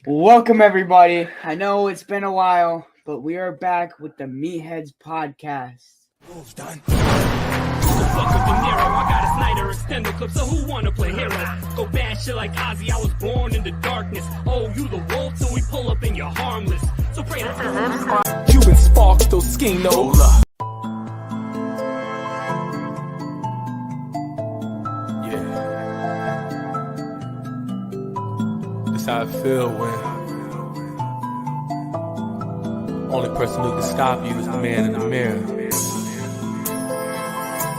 Welcome, everybody. I know it's been a while, but we are back with the Meatheads podcast. Moves done. Fuck with De Niro, I got a Snyder extended clip, so who wanna play hero? Go bad shit like Ozzy, I was born in the darkness. Oh, you the wolf, so we pull up and you're harmless. So pray to Cuban sparks, those skinos. Yeah. That's how I feel when only person who can stop you is the man in the mirror.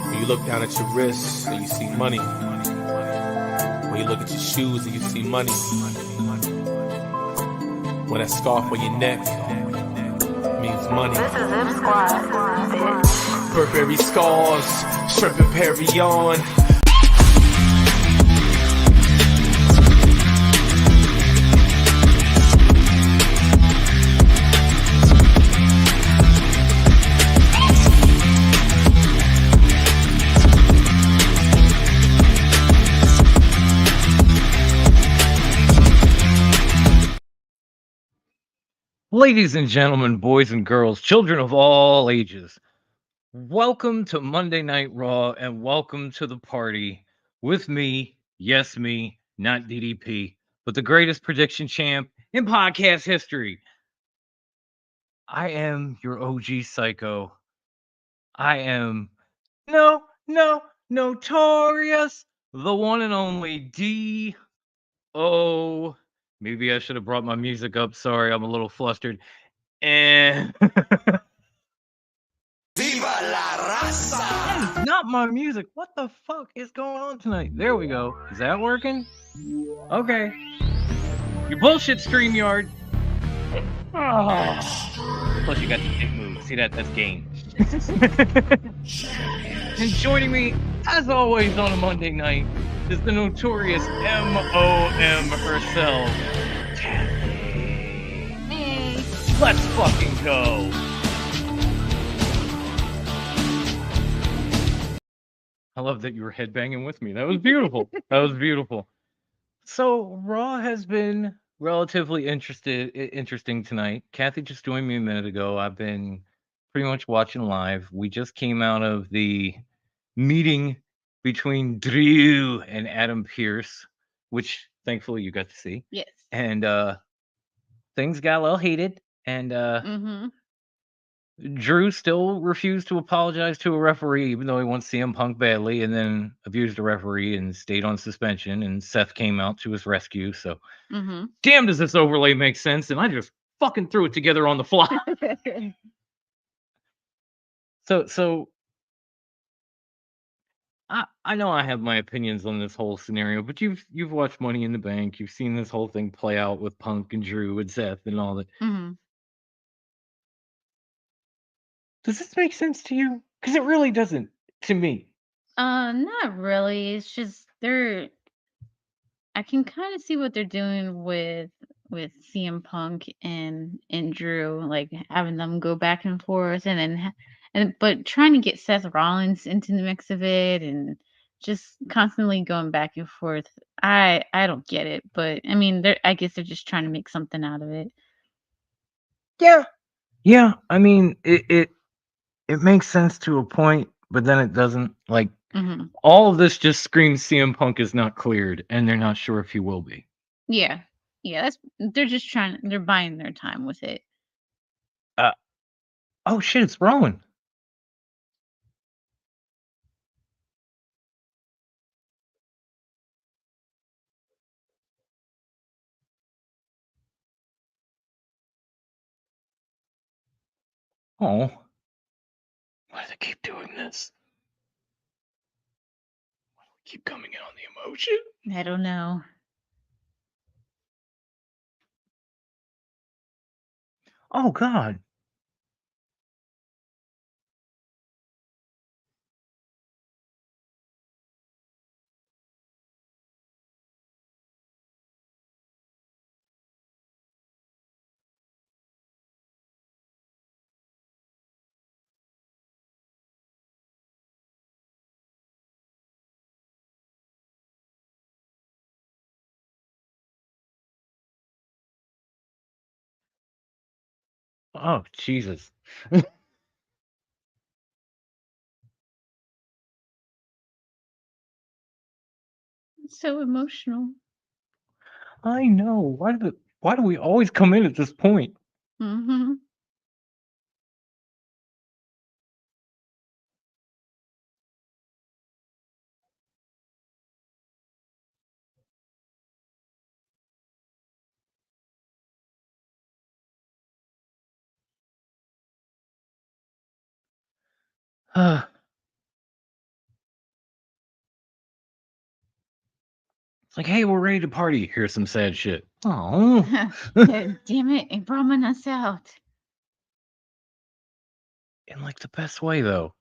When you look down at your wrists and you see money. When you look at your shoes and you see money. When that scarf on your neck means money. This is Zip Squad, bitch. Burberry scars, shrimp and Perry on. Ladies and gentlemen, boys and girls, children of all ages, welcome to Monday Night Raw and welcome to the party with me, yes, me, not DDP, but the greatest prediction champ in podcast history. I am your OG psycho. I am notorious, the one and only D.O. Maybe I should have brought my music up. Sorry, I'm a little flustered. And Viva la raza! that is not my music. What the fuck is going on tonight? There we go. Is that working? Okay. Your bullshit StreamYard. Oh. Plus you got the dick move. See that? That's game. And joining me, as always on a Monday night, is the notorious M.O.M. herself, Kathy. Hey. Let's fucking go. I love that you were headbanging with me. That was beautiful. That was beautiful. So Raw has been relatively interesting tonight. Kathy just joined me a minute ago. I've been pretty much watching live. We just came out of the meeting between Drew and Adam Pearce, which thankfully you got to see. Yes. And things got a little heated. And Drew still refused to apologize to a referee, even though he wants CM Punk badly, and then abused a referee and stayed on suspension. And Seth came out to his rescue. So, damn, does this overlay make sense? And I just fucking threw it together on the fly. So I know I have my opinions on this whole scenario, but you've watched Money in the Bank. You've seen this whole thing play out with Punk and Drew and Seth and all that. Does this make sense to you? Because it really doesn't to me. Not really. It's just I can kind of see what they're doing with CM Punk and Drew, like having them go back and forth, and then but trying to get Seth Rollins into the mix of it, and just constantly going back and forth. I don't get it, but I mean, I guess they're just trying to make something out of it. Yeah. I mean, it makes sense to a point, but then it doesn't. Like all of this just screams CM Punk is not cleared, and they're not sure if he will be. Yeah. They're just they're buying their time with it. Oh shit, it's Rowan. Oh. Why do they keep doing this? Why do we keep coming in on the emotion? I don't know. Oh God. Oh, Jesus. So emotional. I know. Why do we always come in at this point? Mm-hmm. It's like, hey, we're ready to party. Here's some sad shit. Oh. Damn it, it brought us out. In like the best way though.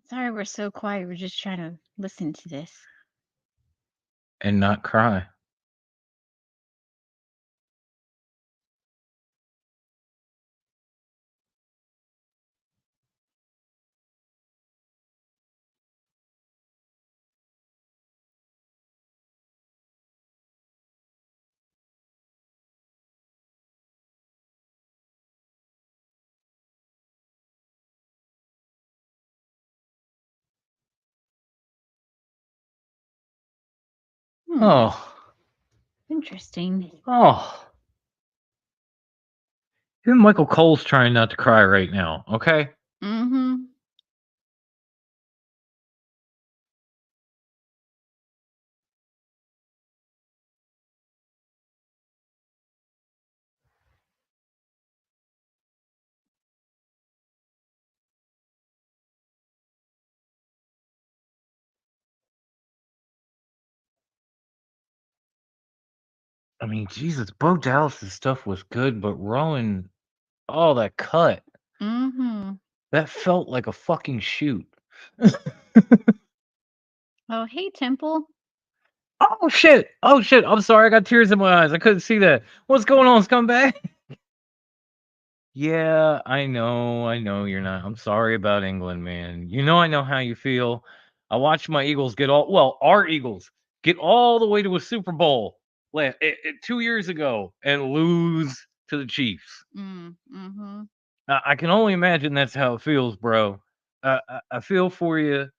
Sorry we're so quiet. We're just trying to listen to this. And not cry. Hmm. Oh. Interesting. Oh. Even Michael Cole's trying not to cry right now, okay? Mm-hmm. I mean, Jesus, Bo Dallas's stuff was good, but Rowan, oh, that cut. Mm-hmm. That felt like a fucking shoot. Oh, hey, Temple. Oh shit! Oh shit! I'm sorry, I got tears in my eyes. I couldn't see that. What's going on, scumbag? Yeah, I know you're not. I'm sorry about England, man. You know I know how you feel. I watched my Eagles get our Eagles get all the way to a Super Bowl 2 years ago and lose to the Chiefs. Mm-hmm. I can only imagine that's how it feels, bro. I feel for you,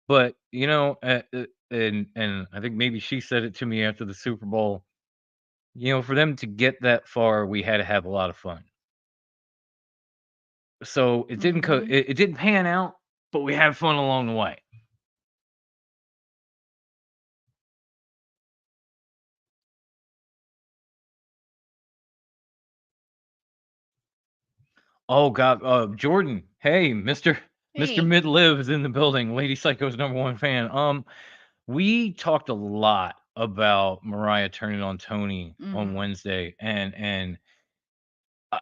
but and I think maybe she said it to me after the Super Bowl. For them to get that far, we had to have a lot of fun. So Mm-hmm. it didn't pan out, but we had fun along the way. Oh God, Jordan, hey, Mister Hey. Mid Live is in the building. Lady Psycho's #1 fan. We talked a lot about Mariah turning on Tony on Mm-hmm. Wednesday, and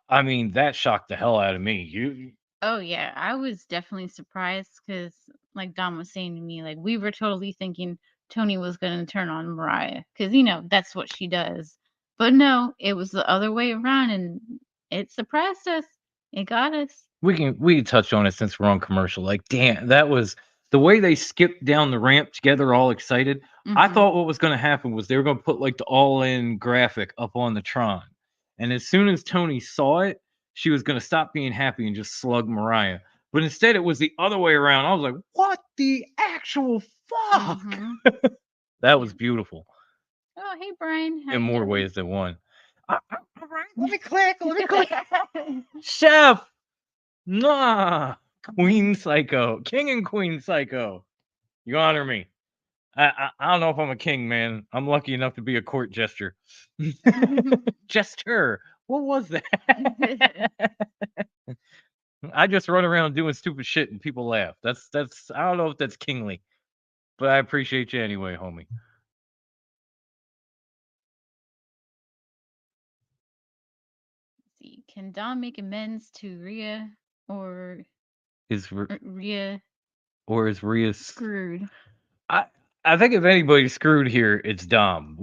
I mean that shocked the hell out of me. Oh yeah, I was definitely surprised because, like Dom was saying to me, like we were totally thinking Tony was gonna turn on Mariah because that's what she does. But no, it was the other way around, and it surprised us. It got us. We can touch on it since we're on commercial. Like, damn, that was the way they skipped down the ramp together, all excited. I Mm-hmm. thought what was going to happen was they were going to put like the all-in graphic up on the Tron, and as soon as Tony saw it, she was going to stop being happy and just slug Mariah. But instead, it was the other way around. I was like, "What the actual fuck?" Mm-hmm. That Yeah. was beautiful Oh, hey Brian, how in you more doing? ways than one. All right, let me click. Let me click. Chef. Nah, Queen Psycho, King and Queen Psycho. You honor me. I don't know if I'm a king, man. I'm lucky enough to be a court jester. Jester. What was that? I just run around doing stupid shit and people laugh. That's. I don't know if that's kingly, but I appreciate you anyway, homie. See, can Dom make amends to Rhea or Is Rhea or is Ria's? screwed? I I think if anybody's screwed here, it's Dom.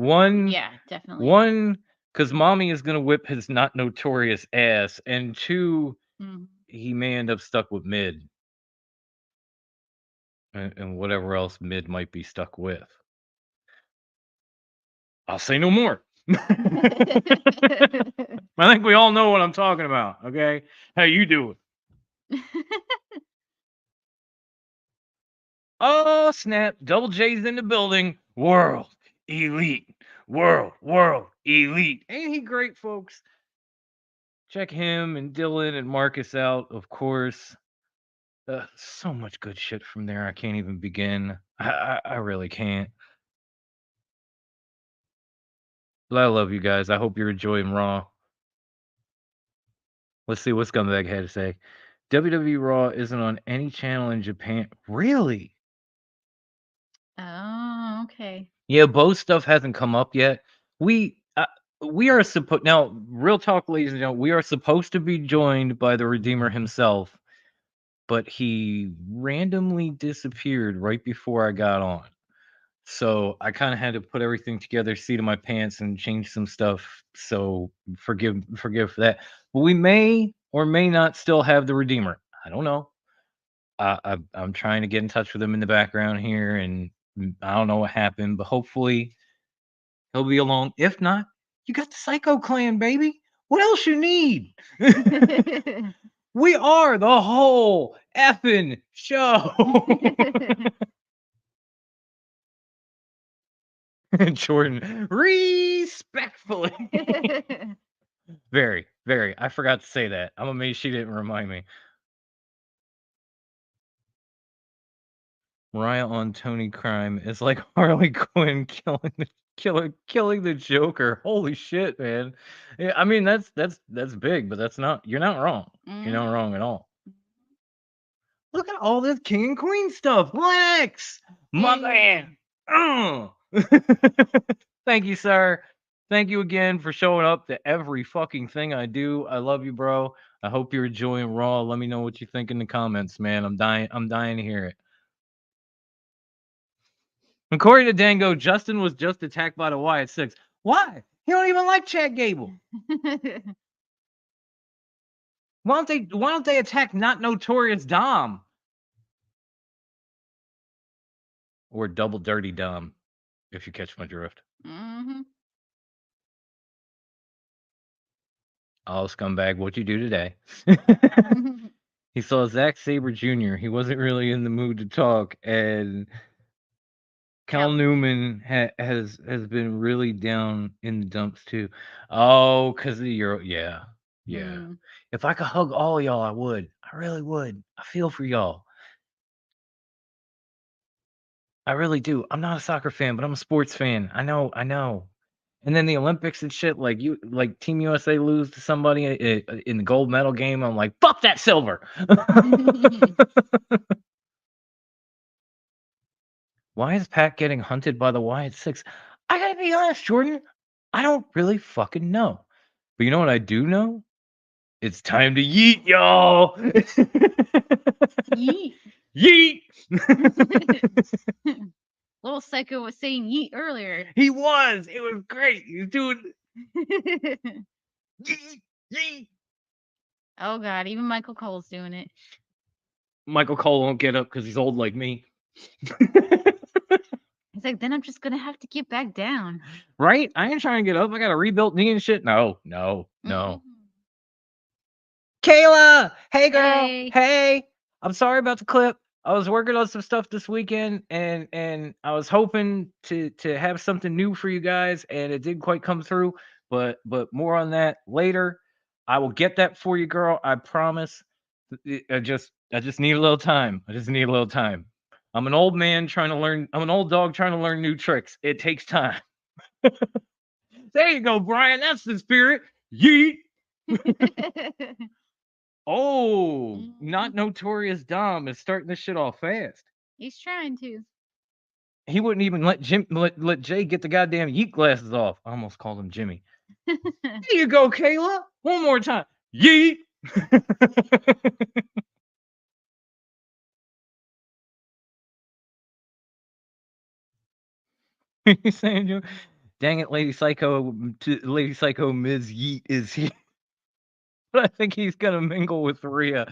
Yeah, definitely. One, because mommy is gonna whip his not notorious ass, and two, Mhm. he may end up stuck with mid, and whatever else mid might be stuck with. I'll say no more. I think we all know what I'm talking about. Okay, how you doing? Oh snap! Double J's in the building. World elite. World elite. Ain't he great, folks? Check him and Dylan and Marcus out, of course. So much good shit from there. I can't even begin. I really can't. But I love you guys. I hope you're enjoying Raw. Let's see what Scumbag had to say. WWE Raw isn't on any channel in Japan. Really? Oh, okay. Yeah, Bo's stuff hasn't come up yet. We are supposed now. Real talk, ladies and gentlemen. We are supposed to be joined by the Redeemer himself, but he randomly disappeared right before I got on. So I kind of had to put everything together, seat of my pants, and change some stuff. So forgive for that. But we may or may not still have the Redeemer. I don't know. I'm trying to get in touch with him in the background here, and I don't know what happened, but hopefully he'll be along. If not, you got the Psycho Clan, baby. What else you need? We are the whole effing show. Jordan, respectfully. Very, very. I forgot to say that. I'm amazed she didn't remind me. Mariah on Tony Crime is like Harley Quinn killing the Joker. Holy shit, man. Yeah, I mean that's big, but that's not you're not wrong. You're not wrong at all. Look at all this king and queen stuff. Lex, my man. Thank you, sir. Thank you again for showing up to every fucking thing I do. I love you, bro. I hope you're enjoying Raw. Let me know what you think in the comments, man. I'm dying to hear it. According to Dango, Justin was just attacked by the Wyatt Six. Why? He don't even like Chad Gable. Why don't they attack not notorious Dom? Or double dirty Dom, if you catch my drift. Mm-hmm. Oh, scumbag, what'd you do today? He saw Zack Sabre Jr. He wasn't really in the mood to talk, and Cal Newman has been really down in the dumps too. Oh, because of the Euro. Yeah. If I could hug all of y'all, I would. I really would. I feel for y'all. I really do. I'm not a soccer fan, but I'm a sports fan. I know. And then the Olympics and shit, like Team USA lose to somebody in the gold medal game. I'm like, fuck that silver. Why is Pat getting hunted by the Wyatt Six? I gotta be honest, Jordan. I don't really fucking know. But you know what I do know? It's time to yeet, y'all. Yeet. Yeet. Little Psycho was saying yeet earlier. He was. It was great. He was doing yeet, yeet. Oh god, even Michael Cole's doing it. Michael Cole won't get up because he's old like me. He's like, then I'm just gonna have to get back down. Right? I ain't trying to get up. I got a rebuilt knee and shit. No. Kayla! Hey, girl! Hey! I'm sorry about the clip. I was working on some stuff this weekend, and I was hoping to have something new for you guys, and it didn't quite come through. But more on that later. I will get that for you, girl. I promise. I just need a little time. I'm an old man trying to learn. I'm an old dog trying to learn new tricks. It takes time. There you go, Brian. That's the spirit. Yeet. Oh, not notorious Dom is starting this shit off fast. He's trying to. He wouldn't even let Jay get the goddamn yeet glasses off. I almost called him Jimmy. There you go, Kayla. One more time. Yeet. He's saying, dang it, Lady Psycho, Lady Psycho Ms. Yeet is here. But I think he's gonna mingle with Rhea.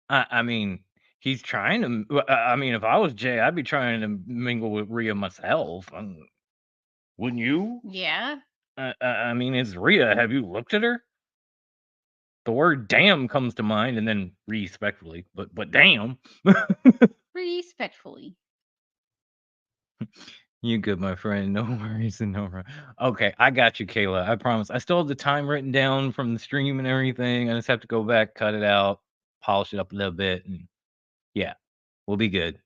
I mean, he's trying to. I mean, if I was Jay, I'd be trying to mingle with Rhea myself. Wouldn't you? Yeah. I mean, it's Rhea. Have you looked at her? The word "damn" comes to mind, and then respectfully, but damn. Respectfully. You good, my friend. No worries and no Okay, I got you, Kayla. I promise. I still have the time written down from the stream and everything. I just have to go back, cut it out, polish it up a little bit, and yeah, we'll be good.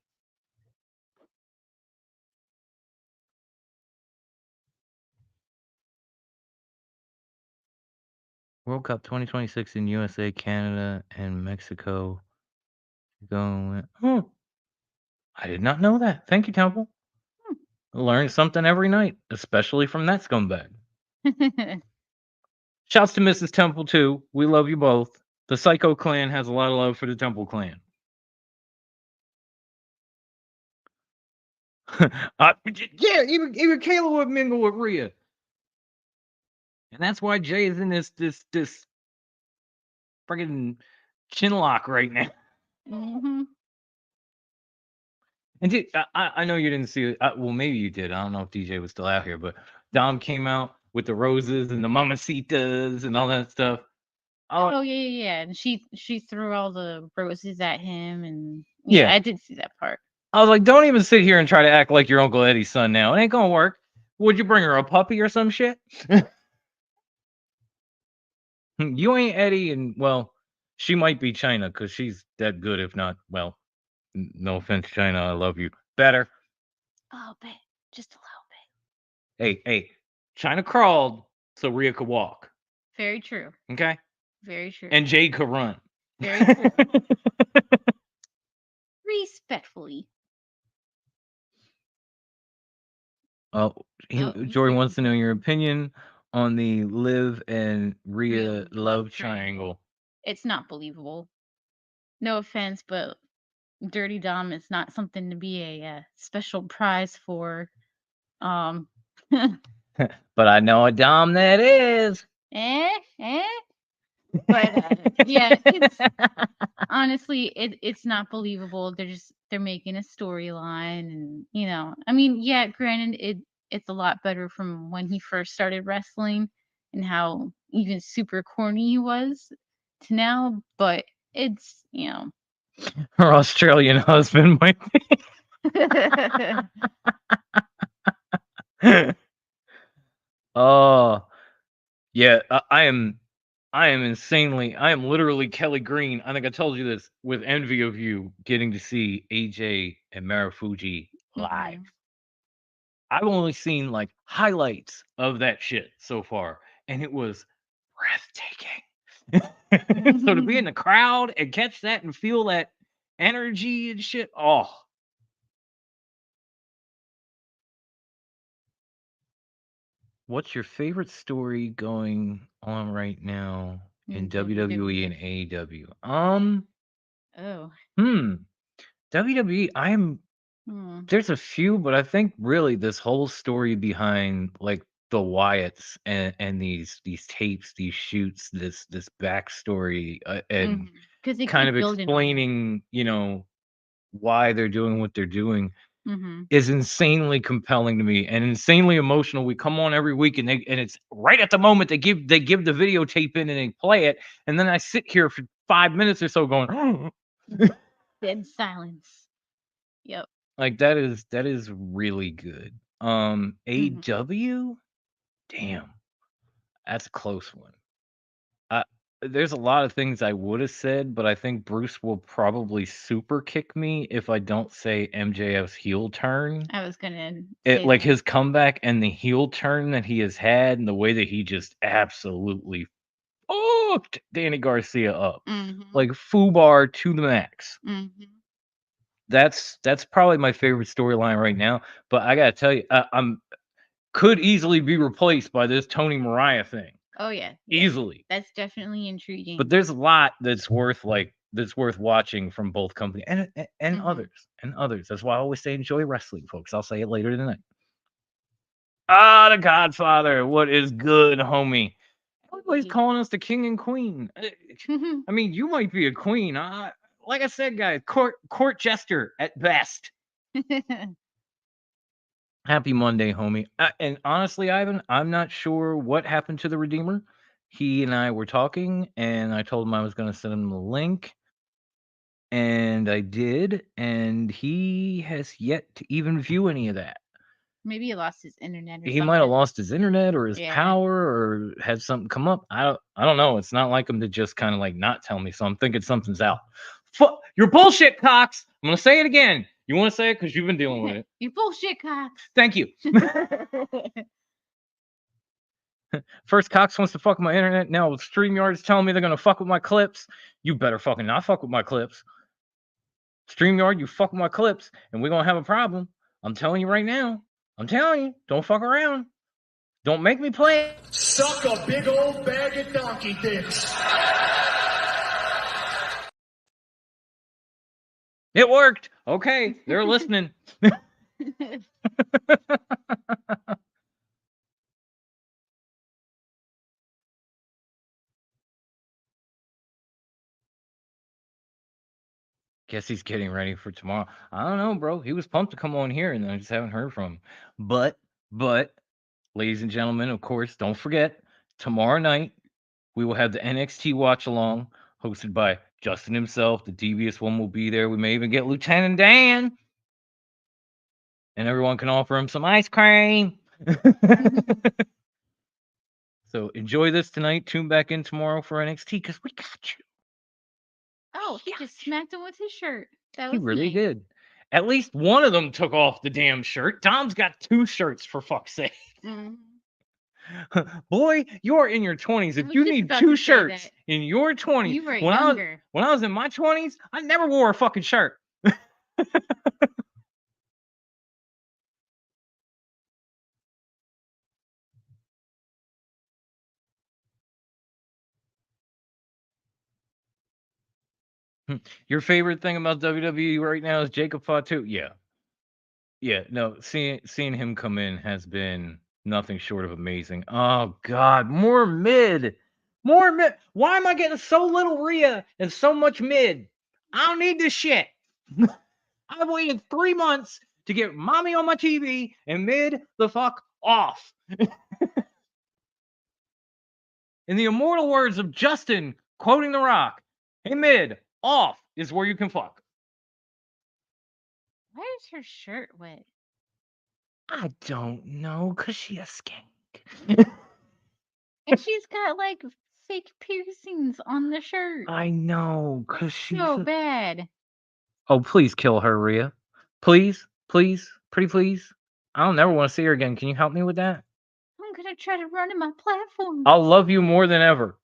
World Cup 2026 in USA, Canada, and Mexico. Going. Oh, I did not know that. Thank you, Temple. Learn something every night, especially from that scumbag. Shouts to Mrs. Temple too. We love you both. The Psycho Clan has a lot of love for the Temple Clan. Yeah, even Kayla would mingle with Rhea, and that's why Jay is in this friggin' chin lock right now. Mm-hmm. And I know you didn't see it. Well, maybe you did. I don't know if DJ was still out here, but Dom came out with the roses and the mamacitas and all that stuff. Oh yeah. And she threw all the roses at him, and yeah, I did see that part. I was like, don't even sit here and try to act like you're Uncle Eddie's son now. It ain't gonna work. Would you bring her a puppy or some shit? You ain't Eddie, and well, she might be China because she's that good. If not, well, no offense, China, I love you. Better. A little bit, just a little bit. Hey, China crawled so Rhea could walk. Very true. Okay. Very true. And Jade could run. Very true. Respectfully. Jory wants to know your opinion on the Liv and Rhea love triangle. It's not believable. No offense, but Dirty Dom is not something to be a special prize for. But I know a Dom that is. But yeah, it's honestly it's not believable. They're making a storyline, and I mean, yeah, granted it's a lot better from when he first started wrestling and how even super corny he was to now, but it's Her Australian husband might be. Oh yeah, I am literally Kelly Green. I think I told you this, with envy of you getting to see AJ and Marufuji live. I've only seen like highlights of that shit so far, and it was breathtaking. So to be in the crowd and catch that and feel that energy and shit, oh. What's your favorite story going on right now in WWE and AEW? WWE, there's a few, but I think really this whole story behind like the Wyatts and these tapes, these shoots, this backstory, and kind of explaining, why they're doing what they're doing, is insanely compelling to me and insanely emotional. We come on every week and it's right at the moment they give the videotape in and they play it, and then I sit here for 5 minutes or so going dead silence. Yep. Like that is really good. AW, damn, that's a close one. There's a lot of things I would have said, but I think Bruce will probably super kick me if I don't say MJF's heel turn. I was gonna say like his comeback and the heel turn that he has had, and the way that he just absolutely fucked Danny Garcia up, like FUBAR to the max. That's probably my favorite storyline right now. But I gotta tell you, could easily be replaced by this Tony Mariah thing. Oh yeah, easily. That's definitely intriguing. But there's a lot that's worth like that's worth watching from both companies and Mhm. others. That's why I always say enjoy wrestling, folks. I'll say it later tonight. Ah, the Godfather. What is good, homie? Everybody's calling us the king and queen. I mean, you might be a queen. Like I said, guys, court jester at best. Happy Monday, homie. And honestly, Ivan, I'm not sure what happened to the Redeemer. He and I were talking, and I told him I was going to send him the link, and I did, and he has yet to even view any of that. Maybe he lost his internet or He might have something. lost his internet or his Yeah. power or had something come up. I don't know. It's not like him to just kind of like not tell me. So I'm thinking something's out. You're bullshit, Cox. I'm gonna say it again. You want to say it because you've been dealing with it. You bullshit, Cox. Thank you. First, Cox wants to fuck with my internet. Now StreamYard is telling me they're gonna fuck with my clips. You better fucking not fuck with my clips. StreamYard, you fuck with my clips, and we're gonna have a problem. I'm telling you right now. I'm telling you, don't fuck around. Don't make me play it. Suck a big old bag of donkey dicks. It worked. Okay, they're listening. Guess he's getting ready for tomorrow. I don't know, bro. He was pumped to come on here, and I just haven't heard from him. But, ladies and gentlemen, of course, don't forget, tomorrow night, we will have the NXT watch along, hosted by Justin himself. The Devious One will be there. We may even get Lieutenant Dan. And everyone can offer him some ice cream. So enjoy this tonight. Tune back in tomorrow for NXT because we got you. Oh, he just smacked him with his shirt. That He was really nice. did. At least one of them took off the damn shirt. Dom's got 2 shirts, for fuck's sake. Mhm. Boy, you're in your 20s. I If was you just need about 2 to say shirts that. in your 20s, You were when younger. I was in my 20s, I never wore a fucking shirt. Your favorite thing about WWE right now is Jacob Fatu? Yeah. Yeah, no, seeing him come in has been nothing short of amazing. Oh God, more mid. More mid. Why am I getting so little Rhea and so much mid? I don't need this shit. I waited 3 months to get mommy on my TV and mid the fuck off. In the immortal words of Justin quoting The Rock, hey mid, off is where you can fuck. Why is her shirt wet? I don't know, cause she a skank. And she's got like fake piercings on the shirt. I know, cause she's So bad. Oh, please kill her, Rhea. Please, pretty please. I don't never want to see her again. Can you help me with that? I'm gonna try to run in my platform. I'll love you more than ever.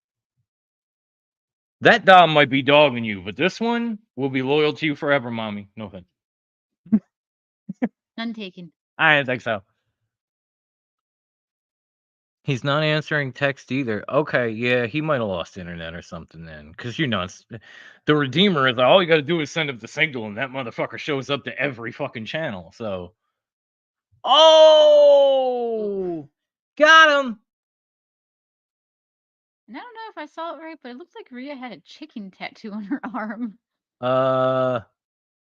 That Dom might be dogging you, but this one will be loyal to you forever, mommy. No offense. None taken. I didn't think so. He's not answering text either. Okay, yeah, he might have lost internet or something then. Because, the Redeemer is all you got to do is send him the signal, and that motherfucker shows up to every fucking channel. So. Oh! Got him! And I don't know if I saw it right, but it looked like Rhea had a chicken tattoo on her arm.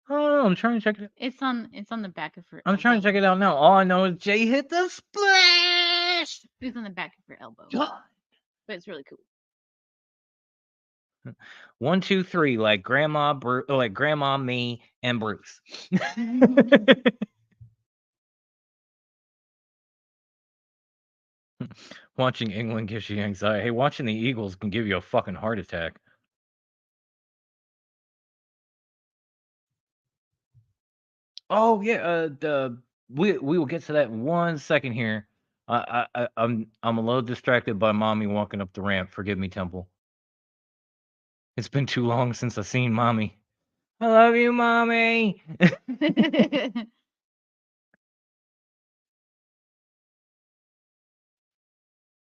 I don't know. I'm trying to check it. It's on the back of her I'm trying to check it out now. All I know is Jay hit the splash. It's on the back of her elbow. God. But it's really cool. 1, 2, 3, like Grandma, like Grandma, me, and Bruce. Watching England gives you anxiety. Hey, watching the Eagles can give you a fucking heart attack. Oh yeah, we will get to that in 1 second here. I'm a little distracted by mommy walking up the ramp. Forgive me, Temple. It's been too long since I've seen mommy. I love you, mommy.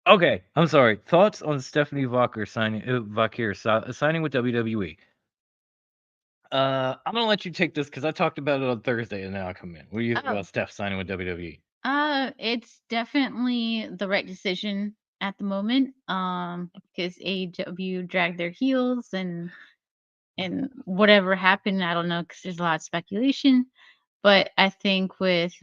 Okay, I'm sorry. Thoughts on Stephanie Vakir signing with WWE? I'm gonna let you take this because I talked about it on Thursday, and then I'll come in. What do you think Oh, about Steph signing with WWE? it's definitely the right decision at the moment. Because AEW dragged their heels and whatever happened, I don't know, because there's a lot of speculation. But I think with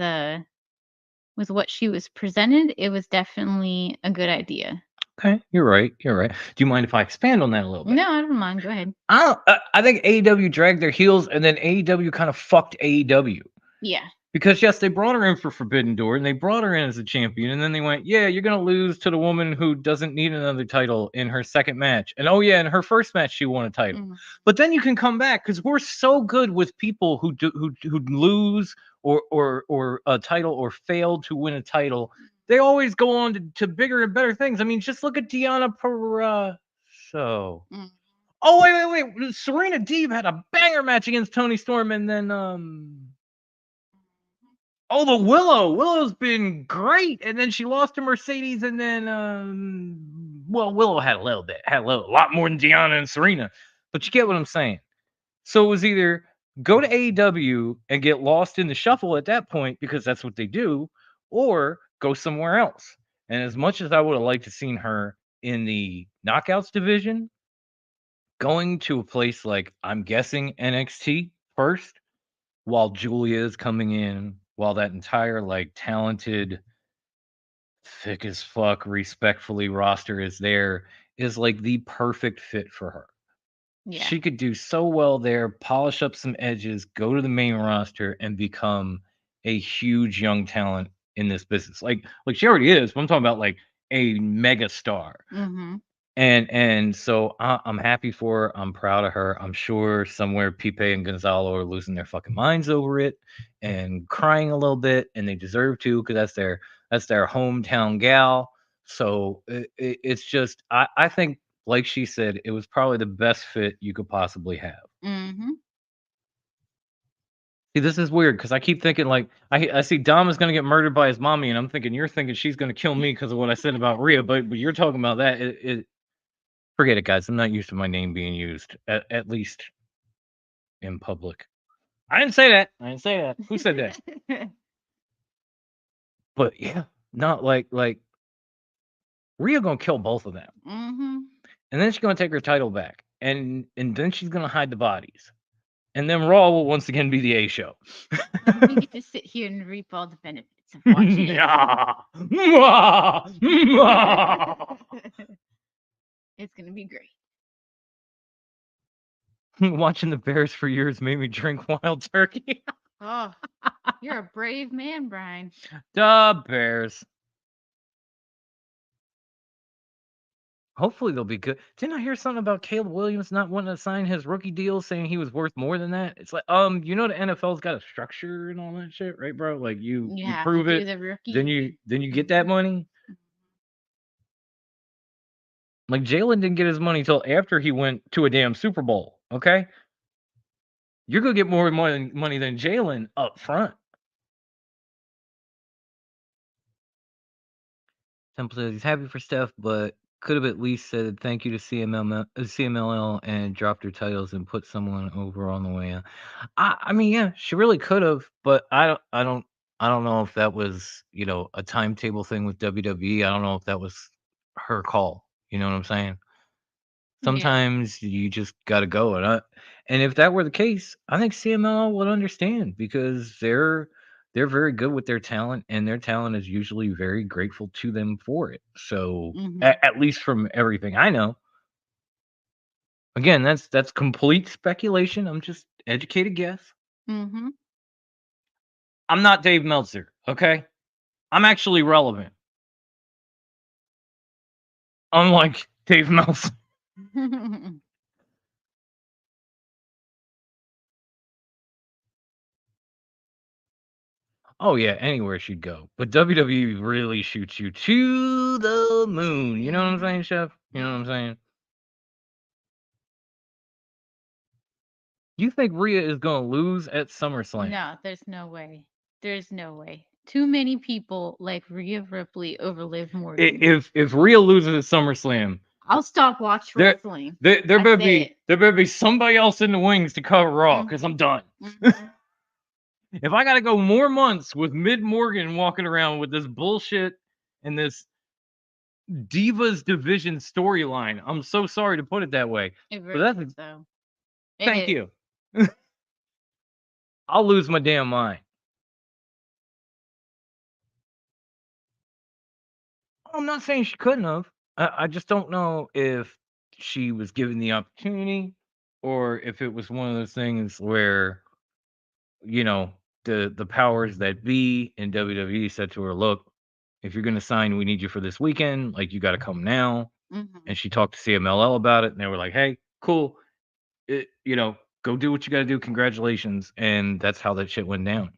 what she was presented, it was definitely a good idea. Okay, you're right. You're right. Do you mind if I expand on that a little bit? No, I don't mind. Go ahead. I think AEW dragged their heels, and then AEW kind of fucked AEW. Yeah. Because yes, they brought her in for Forbidden Door, and they brought her in as a champion, and then they went, "Yeah, you're gonna lose to the woman who doesn't need another title in her second match." And oh yeah, in her first match she won a title. Mhm. But then you can come back because we're so good with people who lose or a title or fail to win a title. They always go on to bigger and better things. I mean, just look at Deanna Purrazzo. Mm. Oh wait! Serena Deeb had a banger match against Tony Storm, and then oh, the Willow's been great, and then she lost to Mercedes, and then well, Willow had a lot more than Deanna and Serena, but you get what I'm saying. So it was either go to AEW and get lost in the shuffle at that point because that's what they do, or go somewhere else. And as much as I would have liked to seen her in the Knockouts division, going to a place like I'm guessing NXT first while Julia is coming in, while that entire like talented, thick as fuck, respectfully roster is there, is like the perfect fit for her. Yeah. She could do so well there, polish up some edges, go to the main roster, and become a huge young talent in this business. Like she already is. But I'm talking about like a mega star. Mm-hmm. And so I'm happy for her. I'm proud of her. I'm sure somewhere Pipe and Gonzalo are losing their fucking minds over it and crying a little bit, and they deserve to because that's their hometown gal. So it's just I think like she said, it was probably the best fit you could possibly have. Mm-hmm. See, this is weird because I keep thinking like I see Dom is gonna get murdered by his mommy, and I'm thinking you're thinking she's gonna kill me because of what I said about Rhea, but you're talking about that. Forget it, guys. I'm not used to my name being used, at least in public. I didn't say that. I didn't say that. Who said that? But yeah, not like Rhea gonna kill both of them, Mm-hmm. and then she's gonna take her title back, and then she's gonna hide the bodies, and then Raw will once again be the A show. And we get to sit here and reap all the benefits of watching it. It's gonna be great. Watching the Bears for years made me drink wild turkey. Oh, you're a brave man, Brian. The Bears. Hopefully they'll be good. Didn't I hear something about Caleb Williams not wanting to sign his rookie deal, saying he was worth more than that? It's like, you know, the NFL's got a structure and all that shit, right, bro? Like you You have prove to do it, the rookie. then you get that money. Like Jalen didn't get his money till after he went to a damn Super Bowl. Okay, you're gonna get more money than Jalen up front. Temple says he's happy for Steph, but could have at least said thank you to CMLL and dropped her titles and put someone over on the way out. I mean, yeah, she really could have, but I don't know if that was, you know, a timetable thing with WWE. I don't know if that was her call. You know what I'm saying? Yeah. Sometimes you just gotta go, and if that were the case, I think CMLL would understand because they're very good with their talent, and their talent is usually very grateful to them for it. So Mm-hmm. at least from everything I know, again, that's complete speculation. I'm just educated guess. Mm-hmm. I'm not Dave Meltzer, okay? I'm actually relevant, unlike Dave Meltzer. Oh yeah, anywhere she'd go. But WWE really shoots you to the moon. You know what I'm saying, Chef? You know what I'm saying? You think Rhea is gonna lose at SummerSlam? No, there's no way. There's no way. Too many people like Rhea Ripley overlive Morgan. If Rhea loses at SummerSlam, I'll stop watch There, wrestling. there That's better be somebody else in the wings to cover Raw Mhm. because I'm done. Mhm. If I gotta go more months with Mid Morgan walking around with this bullshit and this Divas division storyline, I'm so sorry to put it that way. It But really that's is, though. It thank is. you. I'll lose my damn mind. I'm not saying she couldn't have. I just don't know if she was given the opportunity or if it was one of those things where, you know, the powers that be in WWE said to her, look, if you're gonna sign, we need you for this weekend, like you gotta come now. Mhm. And she talked to CMLL about it, and they were like, hey, cool. Go do what you gotta do. Congratulations. And that's how that shit went down.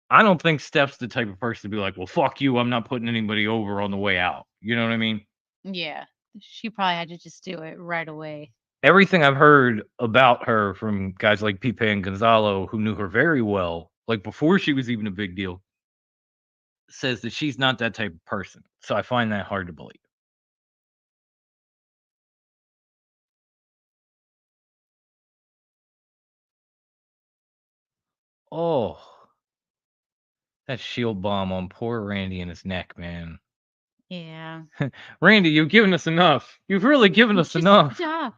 I don't think Steph's the type of person to be like, well, fuck you. I'm not putting anybody over on the way out. You know what I mean? Yeah. She probably had to just do it right away. Everything I've heard about her from guys like Pipe and Gonzalo, who knew her very well, like before she was even a big deal, says that she's not that type of person. So I find that hard to believe. Oh, that shield bomb on poor Randy in his neck, man. Yeah. Randy, you've given us enough. You've really given us Just enough. stop.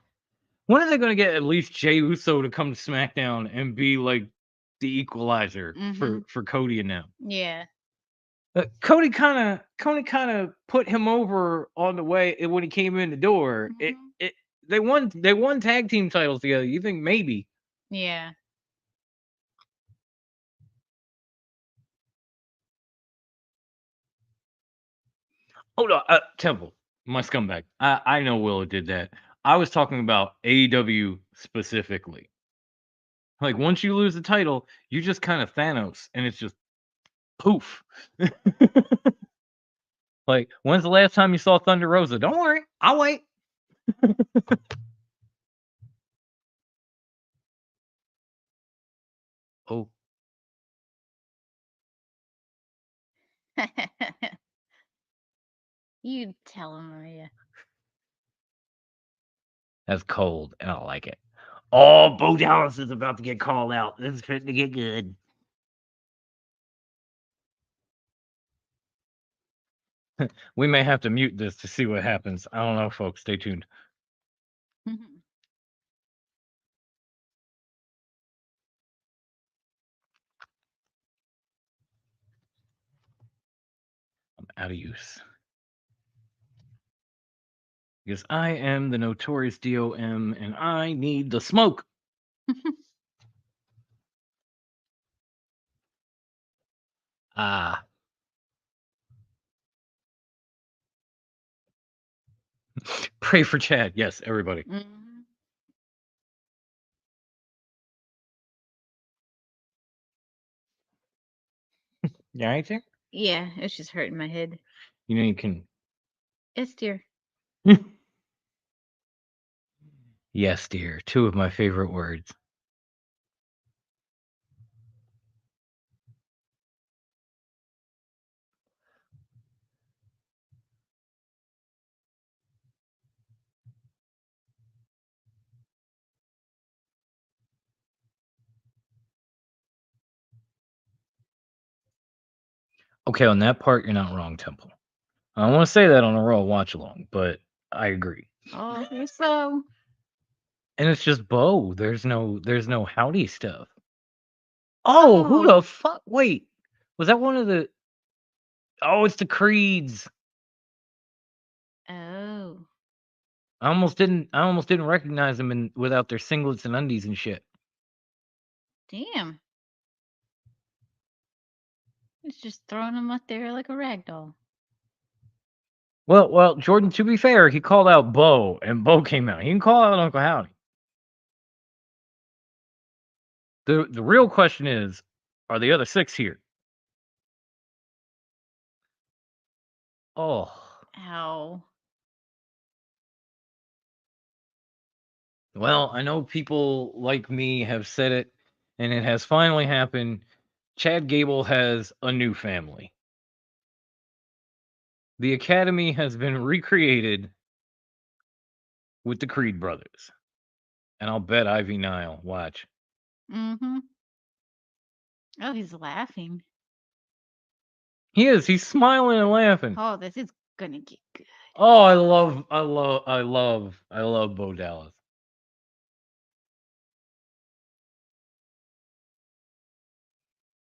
When are they going to get at least Jey Uso to come to SmackDown and be like the equalizer for Cody and them? Yeah. Cody kind of put him over on the way when he came in the door. Mhm. They won tag team titles together. You think maybe? Yeah. Hold on, Temple, my scumbag. I know Willow did that. I was talking about AEW specifically. Like once you lose the title, you just kind of Thanos, and it's just poof. Like, when's the last time you saw Thunder Rosa? Don't worry, I'll wait. Oh, You tell him, Maria. that's cold, and I like it. Oh, Bo Dallas is about to get called out. This is fitting to get good. We may have to mute this to see what happens. I don't know, folks. Stay tuned. Mhm. I'm out of use. Because I am the notorious DOM and I need the smoke. Ah. Pray for Chad. Yes, everybody. Mhm. You all right there? Yeah, it's just hurting my head. You know you can. Yes, dear. Yes, dear. Two of my favorite words. Okay, on that part, you're not wrong, Temple. I don't want to say that on a Raw watch along, but I agree. Oh, you're so. And it's just Bo. There's no howdy stuff. Oh, who the fuck? Wait, was that one of the? Oh, it's the Creeds. Oh. I almost didn't recognize them without their singlets and undies and shit. Damn. It's just throwing them up there like a rag doll. Well, Jordan. To be fair, he called out Bo, and Bo came out. He didn't call out Uncle Howdy. The real question is, are the other 6 here? Oh, Ow. well, I know people like me have said it, and it has finally happened. Chad Gable has a new family. The Academy has been recreated with the Creed brothers. And I'll bet Ivy Nile. Watch. Mm-hmm. Oh, he's laughing. He is. He's smiling and laughing. Oh, this is gonna get good. Oh, I love Bo Dallas.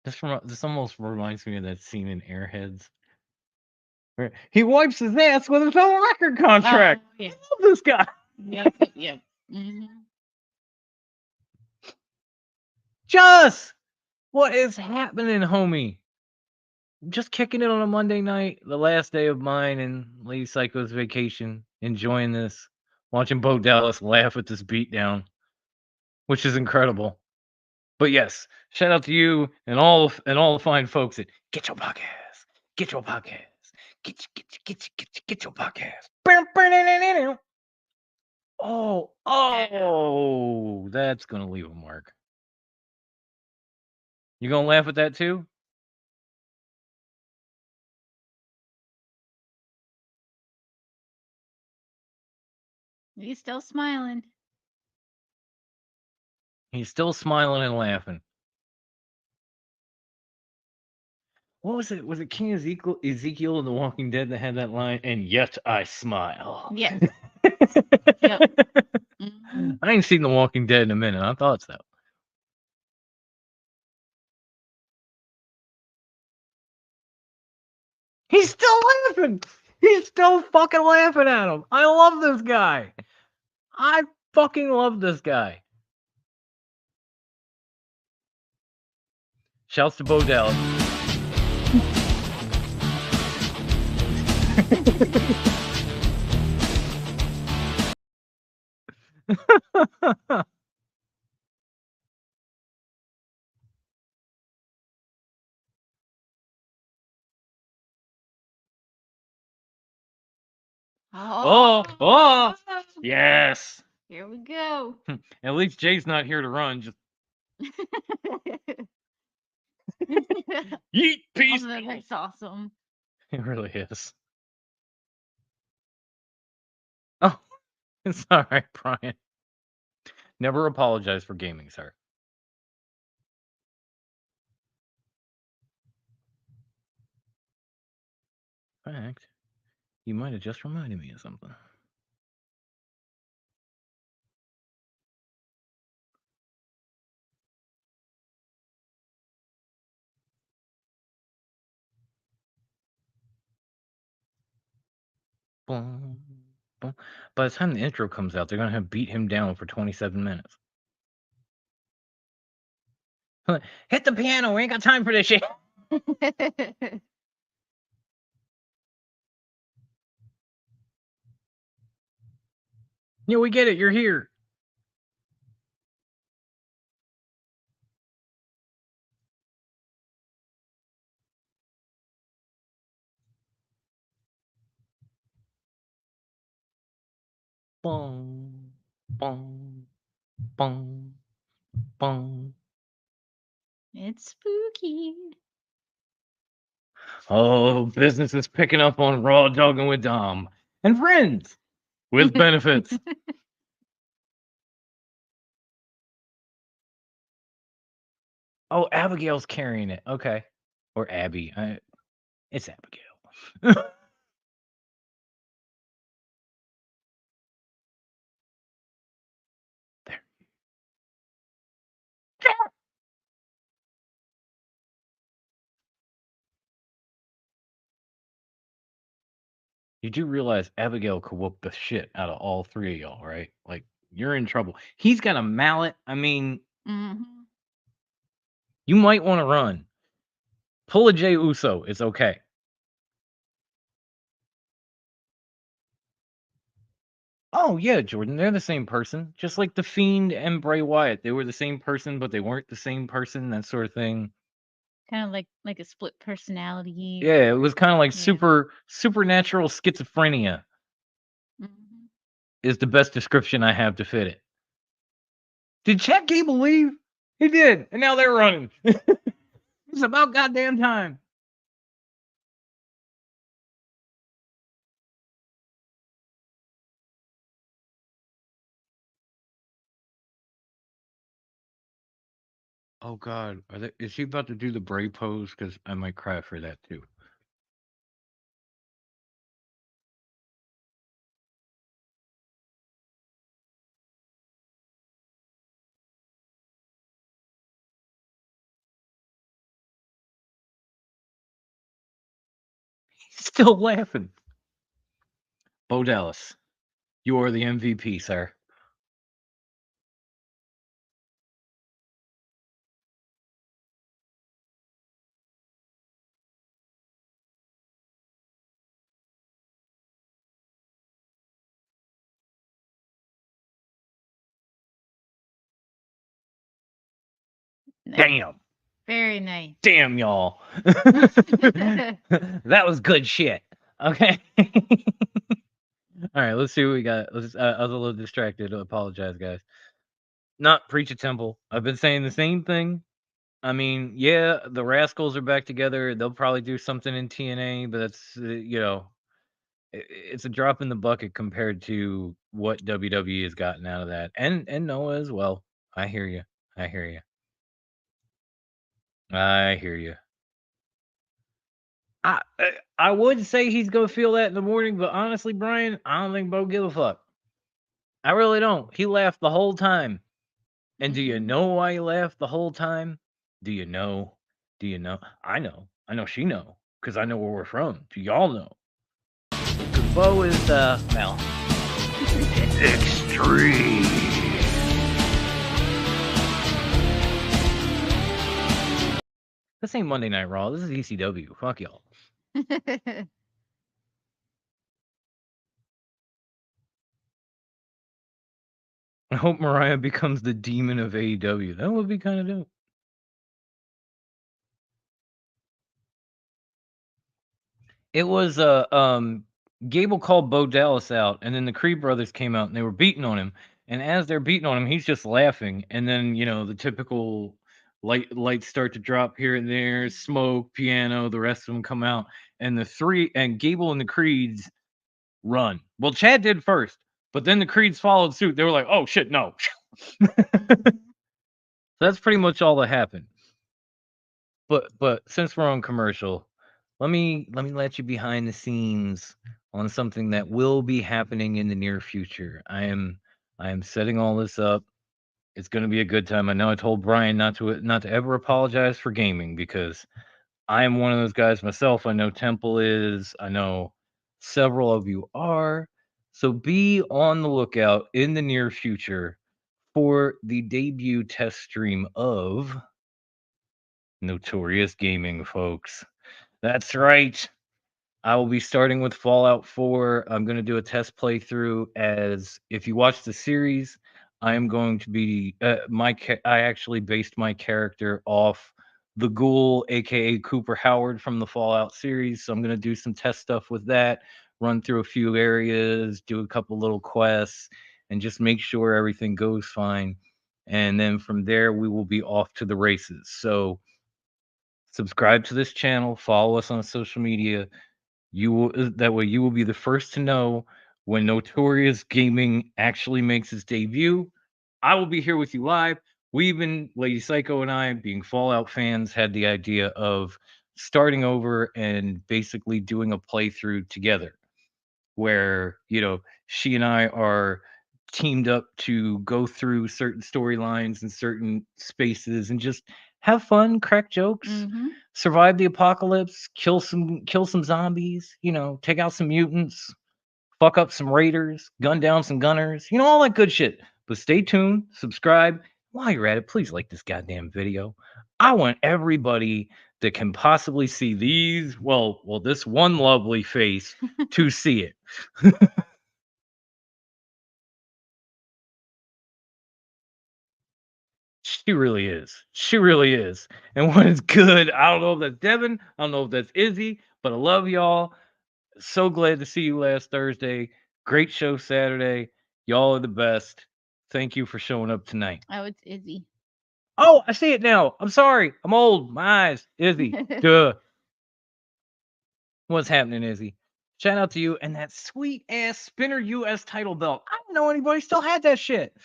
This almost reminds me of that scene in Airheads. Where he wipes his ass with his own record contract. Oh, yeah. I love this guy. Yep. Yep. Mm-hmm. Just what is happening, homie? Just kicking it on a Monday night, the last day of mine and Lady Psycho's vacation, enjoying this, watching Bo Dallas laugh at this beatdown, which is incredible. But yes, shout out to you and all the fine folks at Get Your Podcast. Get Your Podcast. Get your podcast. Oh, that's gonna leave a mark. You gonna laugh at that too? He's still smiling. He's still smiling and laughing. What was it? Was it King Ezekiel in The Walking Dead that had that line? And yet I smile. Yes. Yep. Mm-hmm. I ain't seen The Walking Dead in a minute. I thought so. He's still laughing. He's still fucking laughing at him. I love this guy. I fucking love this guy. Shouts to Bo Dallas. Oh, yes. Here we go. At least Jay's not here to run. Just yeet, peace. Oh, that's awesome. It really is. Oh, it's all right, Brian. Never apologize for gaming, sir. In fact, you might have just reminded me of something. Boom, boom. By the time the intro comes out, they're gonna have beat him down for 27 minutes. Hit the piano. We ain't got time for this shit. Yeah, we get it. You're here. Boom, boom, boom, boom. It's spooky. Oh, business is picking up on Raw Dogging with Dom and friends with benefits. Oh, Abigail's carrying it. Okay. Or Abby. It's Abigail. There. You do realize Abigail could whoop the shit out of all three of y'all, right? Like, you're in trouble. He's got a mallet. I mean, you might want to run. Pull a Jey Uso. It's okay. Oh, yeah, Jordan. They're the same person. Just like The Fiend and Bray Wyatt. They were the same person, but they weren't the same person, that sort of thing. Kind of like a split personality. Yeah, it was kind of like supernatural schizophrenia is the best description I have to fit it. Did Chad Gable leave? He did, and now they're running. It's about goddamn time. Oh God, is she about to do the Bray pose? Because I might cry for that too. He's still laughing. Bo Dallas, you are the MVP, sir. Nice. Damn. Very nice. Damn, y'all. That was good shit. Okay. All right, let's see what we got. I was a little distracted. I apologize, guys. Not preach a temple. I've been saying the same thing. I mean, yeah, the Rascals are back together. They'll probably do something in TNA, but that's it's a drop in the bucket compared to what WWE has gotten out of that, and Noah as well. I hear you. I hear you. I hear you. I would say he's gonna feel that in the morning, but honestly, Brian, I don't think Bo give a fuck. I really don't. He laughed the whole time. And do you know why he laughed the whole time? Do you know? Do you know? I know. I know she know. Because I know where we're from. Do y'all know? Because Bo is, well, extreme. This ain't Monday Night Raw. This is ECW. Fuck y'all. I hope Mariah becomes the demon of AEW. That would be kind of dope. It was Gable called Bo Dallas out, and then the Creed brothers came out and they were beating on him. And as they're beating on him, he's just laughing. And then the typical lights start to drop here and there, smoke, piano. The rest of them come out, and Gable and the Creeds run. Well, Chad did first, but then the Creeds followed suit. They were like, "Oh shit, no!" So that's pretty much all that happened. But since we're on commercial, let you behind the scenes on something that will be happening in the near future. I am setting all this up. It's going to be a good time. I know I told Brian not to ever apologize for gaming because I am one of those guys myself. I know Temple is. I know several of you are. So be on the lookout in the near future for the debut test stream of Notorious Gaming, folks. That's right. I will be starting with Fallout 4. I'm going to do a test playthrough. As if you watch the series, I am going to be I actually based my character off the Ghoul, aka Cooper Howard from the Fallout series. So I'm going to do some test stuff with that, run through a few areas, do a couple little quests, and just make sure everything goes fine. And then from there, we will be off to the races. So subscribe to this channel, follow us on social media. You will that way you will be the first to know when Notorious Gaming actually makes its debut. I will be here with you live. We even Lady Psycho and I, being Fallout fans, had the idea of starting over and basically doing a playthrough together where she and I are teamed up to go through certain storylines and certain spaces and just have fun, crack jokes, survive the apocalypse, kill some zombies, take out some mutants, fuck up some raiders, gun down some gunners, all that good shit. But stay tuned, subscribe. While you're at it, please like this goddamn video. I want everybody that can possibly see this one lovely face to see it. She really is. She really is. And when it's good, I don't know if that's Devin, I don't know if that's Izzy, but I love y'all. So glad to see you last Thursday. Great show Saturday. Y'all are the best. Thank you for showing up tonight. Oh, it's Izzy. Oh, I see it now. I'm sorry. I'm old. My eyes. Izzy. Duh. What's happening, Izzy? Shout out to you and that sweet ass Spinner US title belt. I didn't know anybody still had that shit.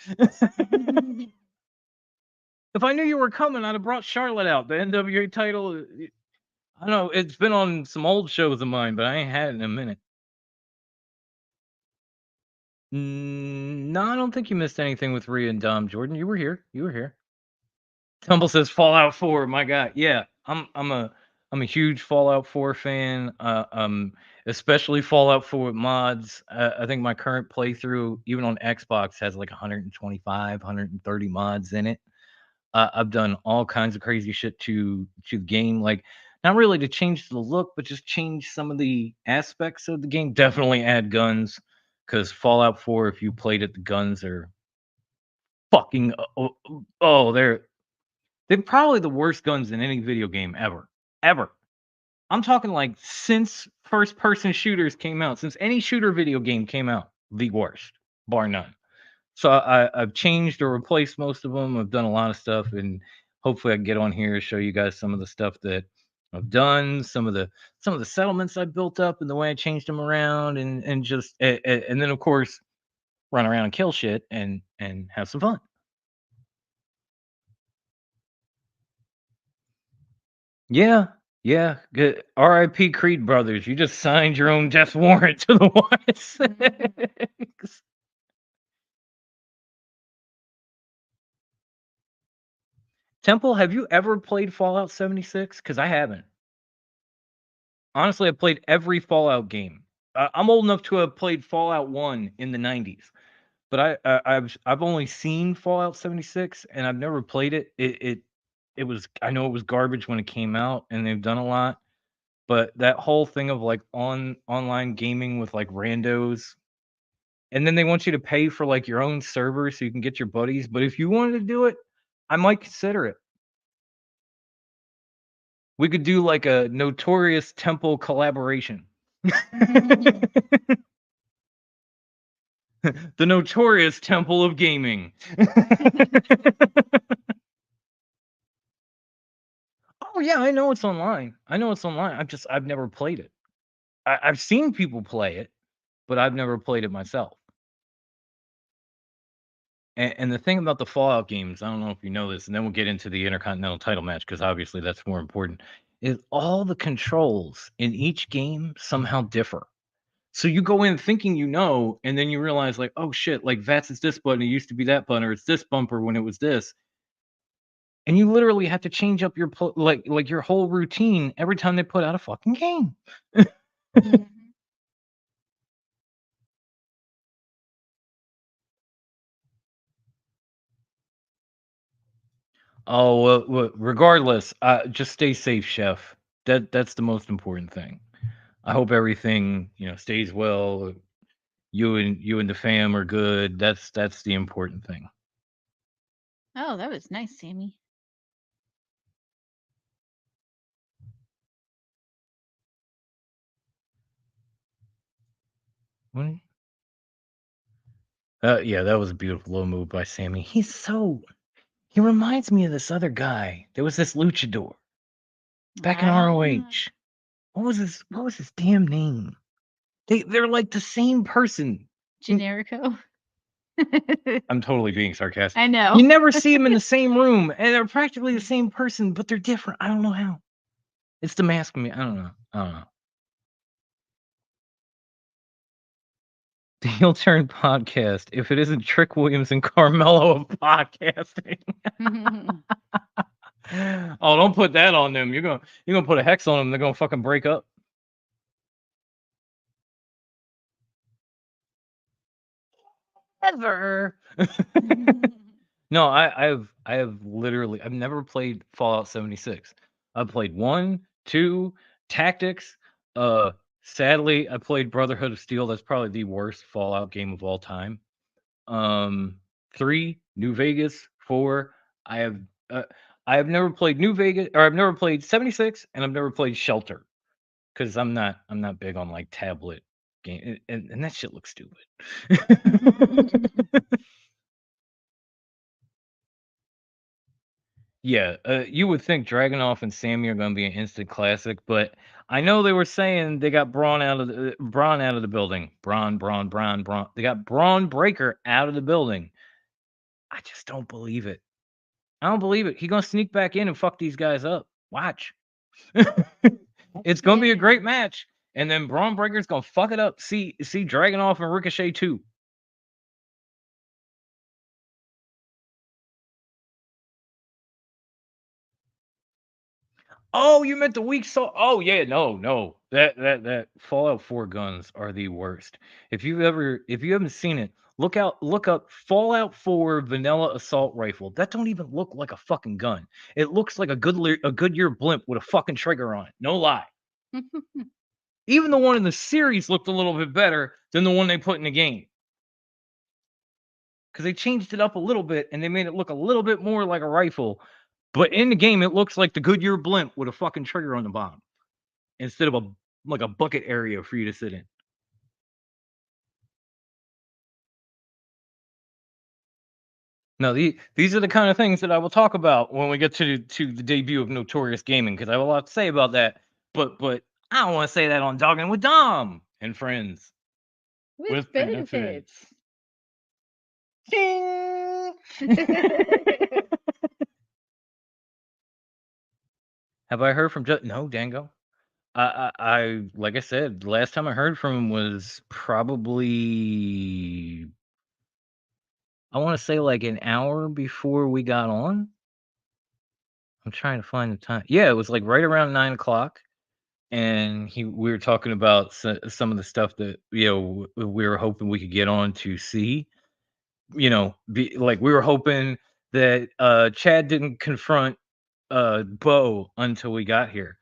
If I knew you were coming, I'd have brought Charlotte out. The NWA title. I don't know. It's been on some old shows of mine, but I ain't had it in a minute. No, I don't think you missed anything with Rhea and Dom. Jordan, you were here. You were here. Tumble says Fallout 4. My God, yeah, I'm a huge Fallout 4 fan. Especially Fallout 4 with mods. I think my current playthrough, even on Xbox, has like 125, 130 mods in it. I've done all kinds of crazy shit to the game, like not really to change the look, but just change some of the aspects of the game. Definitely add guns, because Fallout 4, if you played it, the guns are fucking they're probably the worst guns in any video game ever, ever. I'm talking like since first person shooters came out, since any shooter video game came out, the worst, bar none. So I've changed or replaced most of them. I've done a lot of stuff, and hopefully I can get on here and show you guys some of the stuff that I've done, some of the settlements I built up, and the way I changed them around, and just and then of course run around and kill shit and have some fun. Yeah, yeah. Good. R.I.P. Creed brothers. You just signed your own death warrant to the 1-6. Temple, have you ever played Fallout 76? Because I haven't. Honestly, I've played every Fallout game. I'm old enough to have played Fallout 1 in the 90s, but I've only seen Fallout 76, and I've never played it. It was, I know it was garbage when it came out, and they've done a lot, but that whole thing of like online gaming with like randos, and then they want you to pay for like your own server so you can get your buddies. But if you wanted to do it, I might consider it. We could do like a Notorious Temple collaboration. The Notorious Temple of Gaming. Oh yeah, I know it's online. I know it's online. I've never played it. I've seen people play it, but I've never played it myself. And the thing about the Fallout games, I don't know if you know this, and then we'll get into the Intercontinental title match because obviously that's more important, is all the controls in each game somehow differ. So you go in thinking you know, and then you realize like, oh shit, like VATS is this button, it used to be that button, or it's this bumper when it was this. And you literally have to change up your like your whole routine every time they put out a fucking game. Oh, well, regardless, just stay safe, chef. That's the most important thing. I hope everything, stays well. You and the fam are good. That's the important thing. Oh, that was nice, Sammy. What? Yeah, that was a beautiful little move by Sammy. He reminds me of this other guy. There was this luchador back in Ah, ROH. What was his damn name? They're like the same person. Generico. I'm totally being sarcastic. I know. You never see them in the same room, and they're practically the same person, but they're different. I don't know how. It's the mask of me. I don't know. The heel turn podcast. If it isn't Trick Williams and Carmelo of podcasting. Oh, don't put that on them. You're gonna put a hex on them. They're gonna fucking break up. Ever. No, I have literally I've never played Fallout 76. I've played 1, 2, Tactics. Sadly, I played Brotherhood of Steel. That's probably the worst Fallout game of all time. 3, New Vegas. 4, I have uh, I have never played New Vegas, or I've never played 76, and I've never played Shelter, because I'm not big on like tablet game, and that shit looks stupid. Yeah, you would think Dragunov and Sammy are gonna be an instant classic, but I know they were saying they got Braun out of the building. Braun. They got Braun Breaker out of the building. I just don't believe it. I don't believe it. He gonna sneak back in and fuck these guys up. Watch. It's gonna be a Yeah. great match. And then Braun Breaker's gonna fuck it up. See Dragunov and Ricochet too. Oh, you meant the weak so oh yeah, no. That Fallout 4 guns are the worst. If you haven't seen it, look up Fallout 4 vanilla assault rifle. That don't even look like a fucking gun. It looks like a Goodyear blimp with a fucking trigger on it. No lie. Even the one in the series looked a little bit better than the one they put in the game. Because they changed it up a little bit and they made it look a little bit more like a rifle. But in the game, it looks like the Goodyear blimp with a fucking trigger on the bottom instead of a bucket area for you to sit in. No, these are the kind of things that I will talk about when we get to the debut of Notorious Gaming, because I have a lot to say about that. But I don't want to say that on Dogging with Dom and Friends With benefits. Ding! Have I heard from no, Dango? I like I said, the last time I heard from him was probably I want to say like an hour before we got on. I'm trying to find the time. Yeah, it was like right around 9 o'clock, and we were talking about some of the stuff that we were hoping we could get on to see. Like we were hoping that Chad didn't confront Bo until we got here,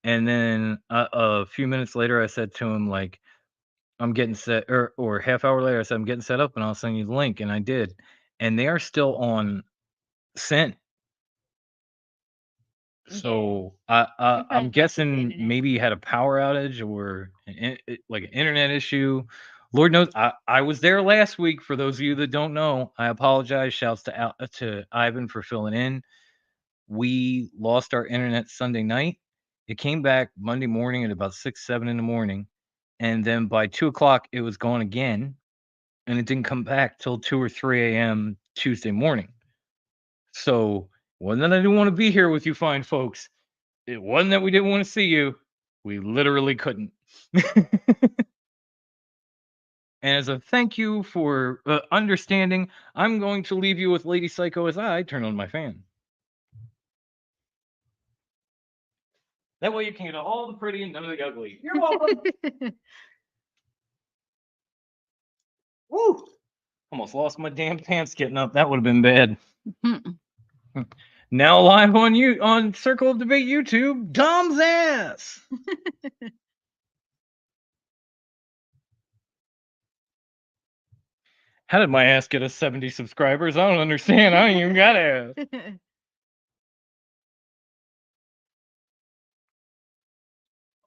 and then a few minutes later, I said to him like, "I'm getting set," or half hour later, I said, "I'm getting set up, and I'll send you the link," and I did, and they are still on sent. Yeah. So They're I'm probably messing with the guessing internet. maybe you had a power outage or like an internet issue. Lord knows, I was there last week. For those of you that don't know, I apologize. Shouts to Ivan for filling in. We lost our internet Sunday night. It came back Monday morning at about 6, 7 in the morning, and then by 2 o'clock it was gone again, and it didn't come back till 2 or 3 a.m. Tuesday morning. So wasn't that I didn't want to be here with you fine folks. It wasn't that we didn't want to see you. We literally couldn't. And as a thank you for understanding, I'm going to leave you with Lady Psycho as I turn on my fan. That way you can get all the pretty and none of the ugly. You're welcome. Woo! Almost lost my damn pants getting up. That would have been bad. Now live on Circle of Debate YouTube, Dom's ass. How did my ass get us 70 subscribers? I don't understand. I don't even got ass.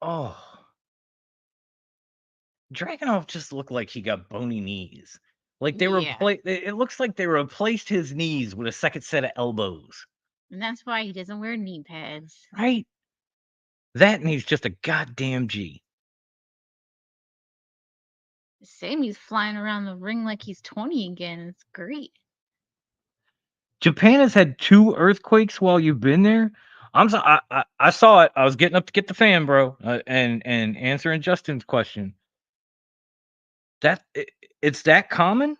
Oh. Dragunov just looked like he got bony knees. Like they Yeah. it looks like they replaced his knees with a second set of elbows. And that's why he doesn't wear knee pads. Right? That and he's just a goddamn G. Sammy's flying around the ring like he's 20 again. It's great. Japan has had 2 earthquakes while you've been there. I saw it. I was getting up to get the fan, bro, and answering Justin's question. It's that common?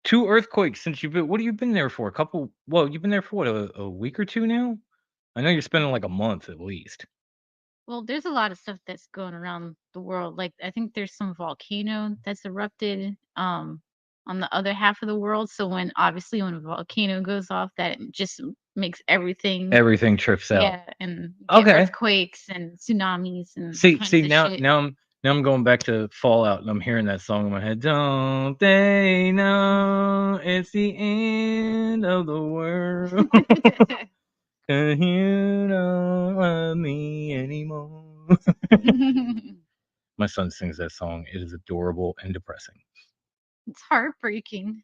2 earthquakes since you've been. What have you been there for? You've been there for what, a week or 2 now? I know you're spending like a month at least. Well, there's a lot of stuff that's going around the world. Like I think there's some volcano that's erupted on the other half of the world. So when a volcano goes off, that just makes everything Trips out. yeah, and get Okay. earthquakes and tsunamis and See kinds of now shit. now I'm going back to Fallout and I'm hearing that song in my head. Don't they know it's the end of the world? 'Cause you don't love me anymore. My son sings that song. It is adorable and depressing. It's heartbreaking.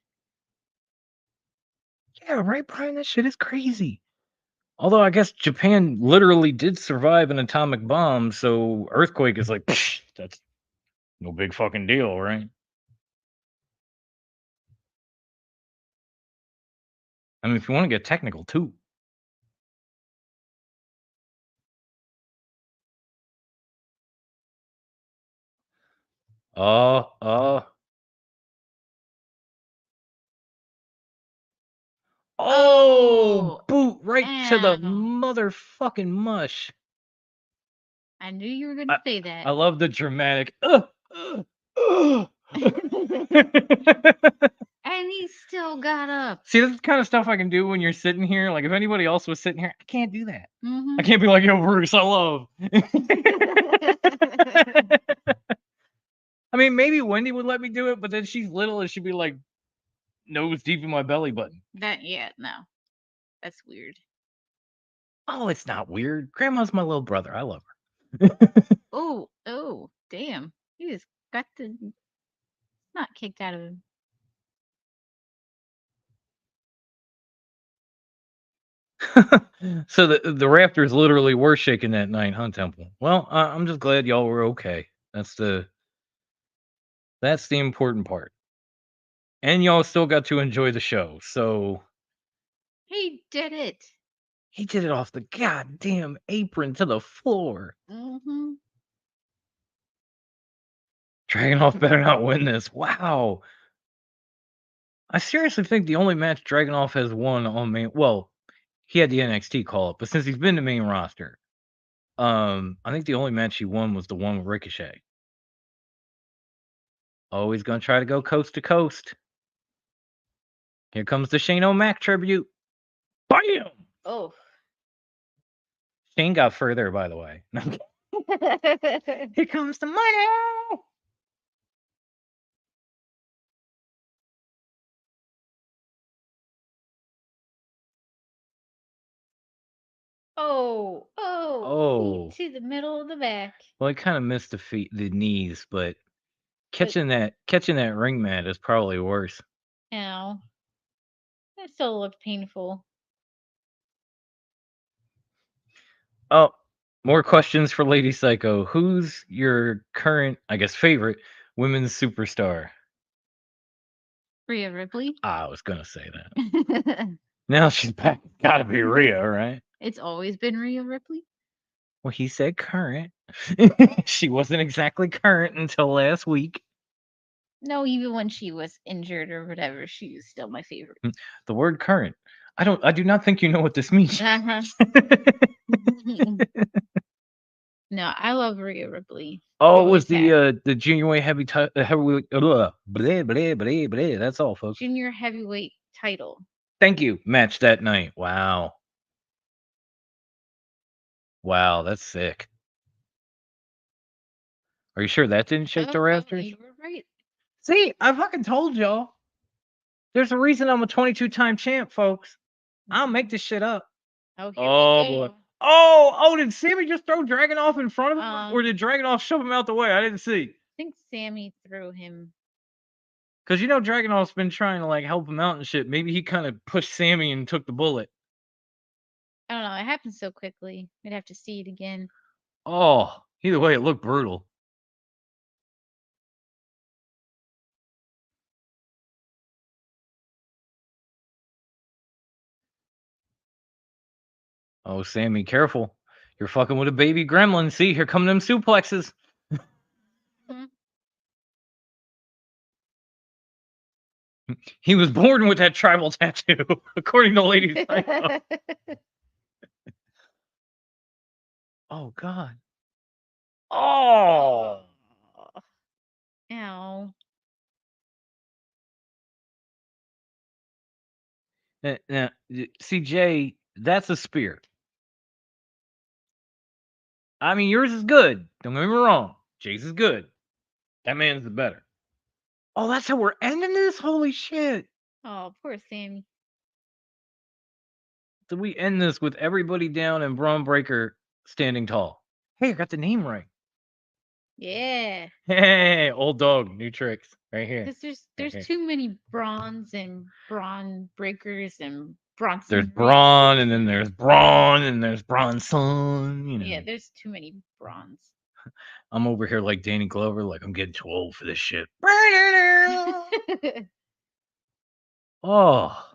Yeah, right, Brian. That shit is crazy. Although I guess Japan literally did survive an atomic bomb, so earthquake is like, psh, that's no big fucking deal, right? I mean, if you want to get technical too. Oh. Oh, Oh, boot right to the ow. motherfucking mush. I knew you were going I, to say I that. love the dramatic. And he still got up. See, that's the kind of stuff I can do when you're sitting here. Like, if anybody else was sitting here, I can't do that. I Mm-hmm. can't be like, yo, Bruce, I love. I mean, maybe Wendy would let me do it, but then she's little and she'd be like nose deep in my belly button. No. That's weird. Oh, it's not weird. Grandma's my little brother. I love her. Oh, damn. He just got the not kicked out of him. So the Raptors literally were shaking that night, huh, Temple? Well, I'm just glad y'all were okay. That's the important part. And y'all still got to enjoy the show. So He did it. he did it off the goddamn apron to the floor. Mm-hmm. Dragunov better not win this. Wow. I seriously think the only match Dragunov has won on main, well, he had the NXT call up, but since he's been to main roster, I think the only match he won was the one with Ricochet. Oh, he's gonna try to go coast to coast. Here comes the Shane O'Mac tribute. Bam! Oh. Shane got further, by the way. Here comes the money. Oh, feet to the middle of the back. Well, I kind of missed the knees, but catching that ring mat is probably worse. Ow. That still looked painful. Oh, more questions for Lady Psycho. Who's your current, I guess, favorite women's superstar? Rhea Ripley. I was gonna say that. Now she's back. Gotta be Rhea, right? It's always been Rhea Ripley. Well, he said current. She wasn't exactly current until last week. No, even when she was injured or whatever, she was still my favorite. The word current. I do not think you know what this means. Uh-huh. No, I love Rhea Ripley. Oh, it was the junior weight heavyweight. That's all, folks. Junior heavyweight title. Thank you. Match that night. Wow. Wow, that's sick. Are you sure that didn't shake the rafters? You were right. See, I fucking told y'all. There's a reason I'm a 22-time champ, folks. I'll make this shit up. Oh, boy. Oh, did Sammy just throw Dragunov in front of him? Or did Dragunov shove him out the way? I didn't see. I think Sammy threw him. Because Dragunov's been trying to like help him out and shit. Maybe he kind of pushed Sammy and took the bullet. I don't know. It happened so quickly. We'd have to see it again. Oh, either way, it looked brutal. Oh, Sammy, careful. You're fucking with a baby gremlin. See, here come them suplexes. He was born with that tribal tattoo, according to Lady Psycho. Oh, God. Oh. Ow. Now, see, Jay, that's a spear. I mean, yours is good. Don't get me wrong. Jay's is good. That man's the better. Oh, that's how we're ending this? Holy shit. Oh, poor Sammy. So we end this with everybody down and Braun Breaker standing tall. Hey, I got the name right. Yeah. Hey, old dog, new tricks right here. Because there's too many Brawns and Braun Breakers and Bronson. There's Braun, and then there's Braun, and there's Bronson. You know. Yeah, there's too many Brawns. I'm over here like Danny Glover, like I'm getting too old for this shit. Oh,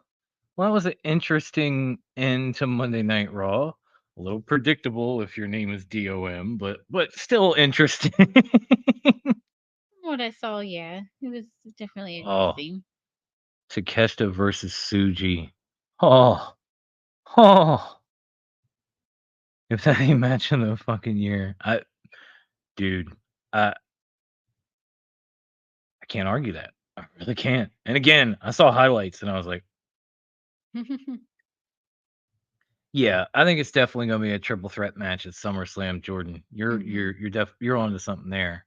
well, that was an interesting end to Monday Night Raw. A little predictable if your name is DOM, but still interesting. what I saw, yeah, it was definitely Oh, interesting. Takeshita versus Suji. Oh, oh. If that ain't match of the fucking year, dude, I can't argue that. I really can't. And again, I saw highlights and I was like, yeah, I think it's definitely gonna be a triple threat match at SummerSlam. Jordan, you're onto something there.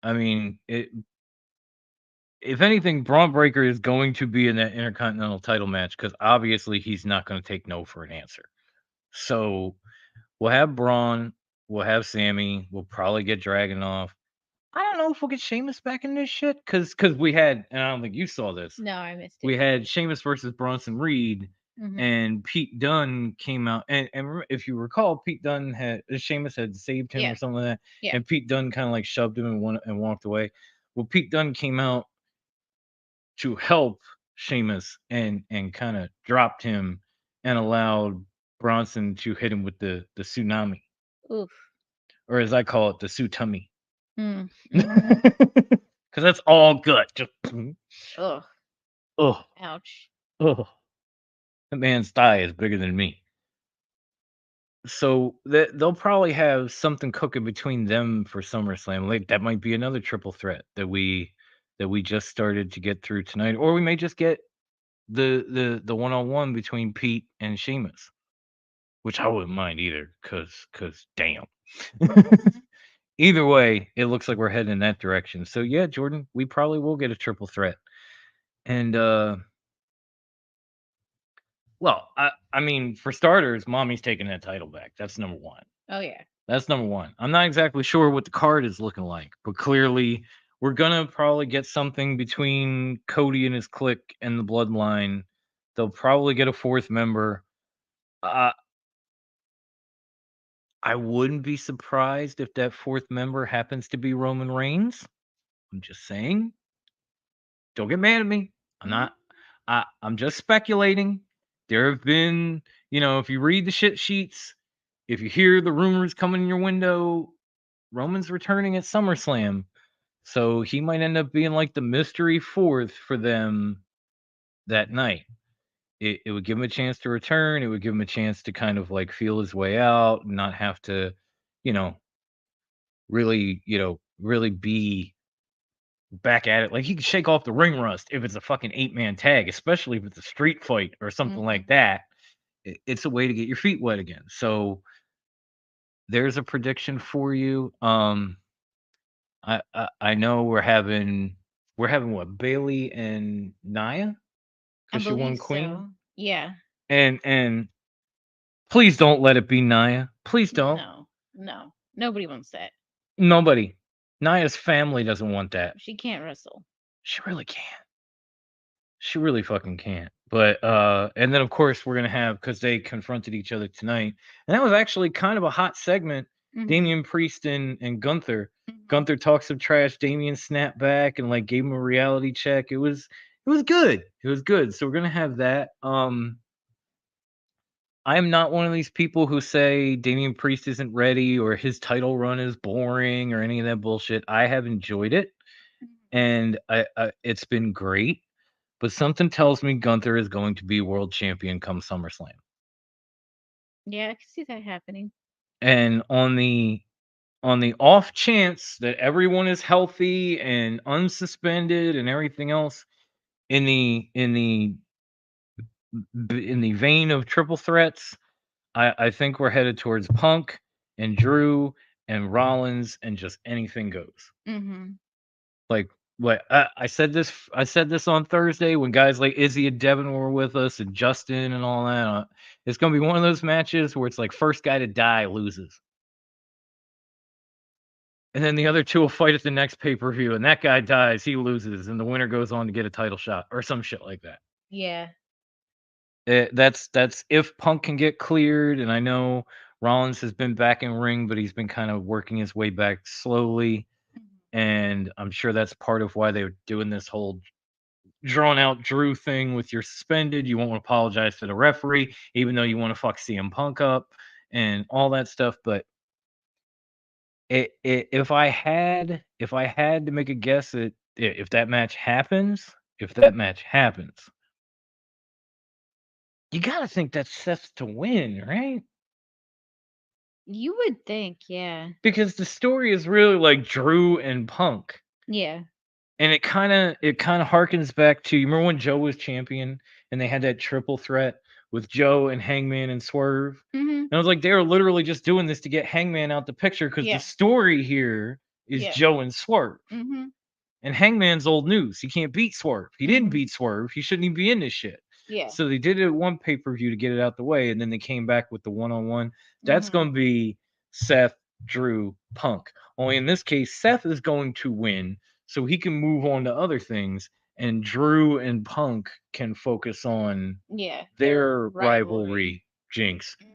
I mean, if anything, Braun Breaker is going to be in that Intercontinental title match because obviously he's not going to take no for an answer. So we'll have Braun, we'll have Sammy, we'll probably get Dragunov. I don't know if we'll get Sheamus back in this shit because we had, and I don't think you saw this. No, I missed it. We had Sheamus versus Bronson Reed, and Pete Dunne came out, and if you recall, Pete Dunne Sheamus had saved him or something like that, and Pete Dunne kind of like shoved him and walked away. Well, Pete Dunne came out to help Sheamus and kind of dropped him and allowed Bronson to hit him with the tsunami, Oof. or as I call it, the Su-tummy. Mm. Because that's all gut. Just Ugh. oh, Ouch. oh. That man's thigh is bigger than me. So they'll probably have something cooking between them for SummerSlam. Like that might be another triple threat that we just started to get through tonight, or we may just get the one-on-one between Pete and Sheamus, which I wouldn't mind either, cause damn. Either way, it looks like we're heading in that direction. So yeah, Jordan, we probably will get a triple threat. And well, I mean, for starters, Mommy's taking that title back. That's number one. Oh yeah. That's number one. I'm not exactly sure what the card is looking like, but clearly we're gonna probably get something between Cody and his clique and the Bloodline. They'll probably get a fourth member. I wouldn't be surprised if that fourth member happens to be Roman Reigns. I'm just saying. Don't get mad at me. I'm not. I'm just speculating. There have been, if you read the shit sheets, if you hear the rumors coming in your window, Roman's returning at SummerSlam. So he might end up being like the mystery fourth for them that night. It would give him a chance to return. It would give him a chance to kind of like feel his way out and not have to, you know, really be back at it. Like he could shake off the ring rust if it's a fucking 8-man tag, especially if it's a street fight or something like that. It's a way to get your feet wet again. So there's a prediction for you. I know we're having what, Bailey and Nia I because she won believe Queen, so. Yeah. and please don't let it be Nia. Please don't. No. Nobody wants that. Nobody. Nia's family doesn't want that. She can't wrestle. She really can't. She really fucking can't. But and then of course we're gonna have, because they confronted each other tonight, and that was actually kind of a hot segment. Damian Priest and Gunther. Gunther talks some trash. Damian snapped back and like gave him a reality check. It was good. It was good. So we're gonna have that. I am not one of these people who say Damian Priest isn't ready or his title run is boring or any of that bullshit. I have enjoyed it, and I it's been great. But something tells me Gunther is going to be world champion come SummerSlam. Yeah, I can see that happening. And on the off chance that everyone is healthy and unsuspended and everything else, in the vein of triple threats, I think we're headed towards Punk and Drew and Rollins and just anything goes. Like what I said this on Thursday when guys like Izzy and Devin were with us and Justin and all that. It's gonna be one of those matches where it's like first guy to die loses. And then the other two will fight at the next pay-per-view, and that guy dies, he loses, and the winner goes on to get a title shot or some shit like that. Yeah. That's if Punk can get cleared, and I know Rollins has been back in ring, but he's been kind of working his way back slowly, and I'm sure that's part of why they're doing this whole drawn out Drew thing with you're suspended, you won't apologize to the referee, even though you want to fuck CM Punk up and all that stuff. But if I had to make a guess at if that match happens, you gotta think that's Seth's to win, right? You would think, yeah. Because the story is really like Drew and Punk. Yeah. And it kinda harkens back to, you remember when Joe was champion and they had that triple threat with Joe and Hangman and Swerve? Mhm. And I was like, they were literally just doing this to get Hangman out the picture because the Yeah. story here is Yeah. Joe and Swerve. Mhm. And Hangman's old news. He can't beat Swerve. He didn't Mhm. beat Swerve. He shouldn't even be in this shit. Yeah. So they did it at one pay-per-view to get it out the way, and then they came back with the one-on-one. That's Mhm. gonna be Seth, Drew, Punk. Only in this case, Seth is going to win so he can move on to other things, and Drew and Punk can focus on Yeah. their Rivalry. rivalry jinx. Mhm.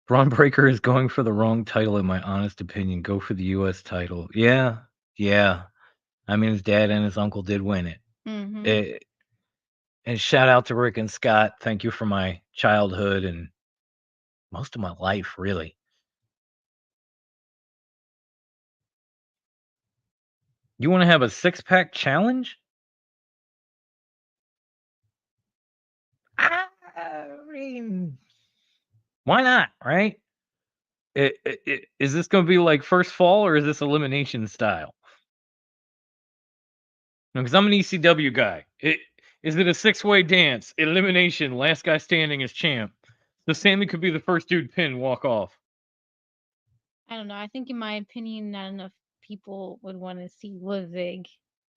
Braun Breaker is going for the wrong title, in my honest opinion. Go for the US title. Yeah. I mean, his dad and his uncle did win it. Mhm. And shout out to Rick and Scott. Thank you for my childhood and most of my life, really. You want to have a 6-pack challenge? I mean, why not, right? Is this going to be like first fall or is this elimination style? Because I'm an ECW guy. Is it a 6-way dance? Elimination, last guy standing is champ. So Sammy could be the first dude pinned, walk off. I don't know. I think, in my opinion, not enough people would want to see Ludwig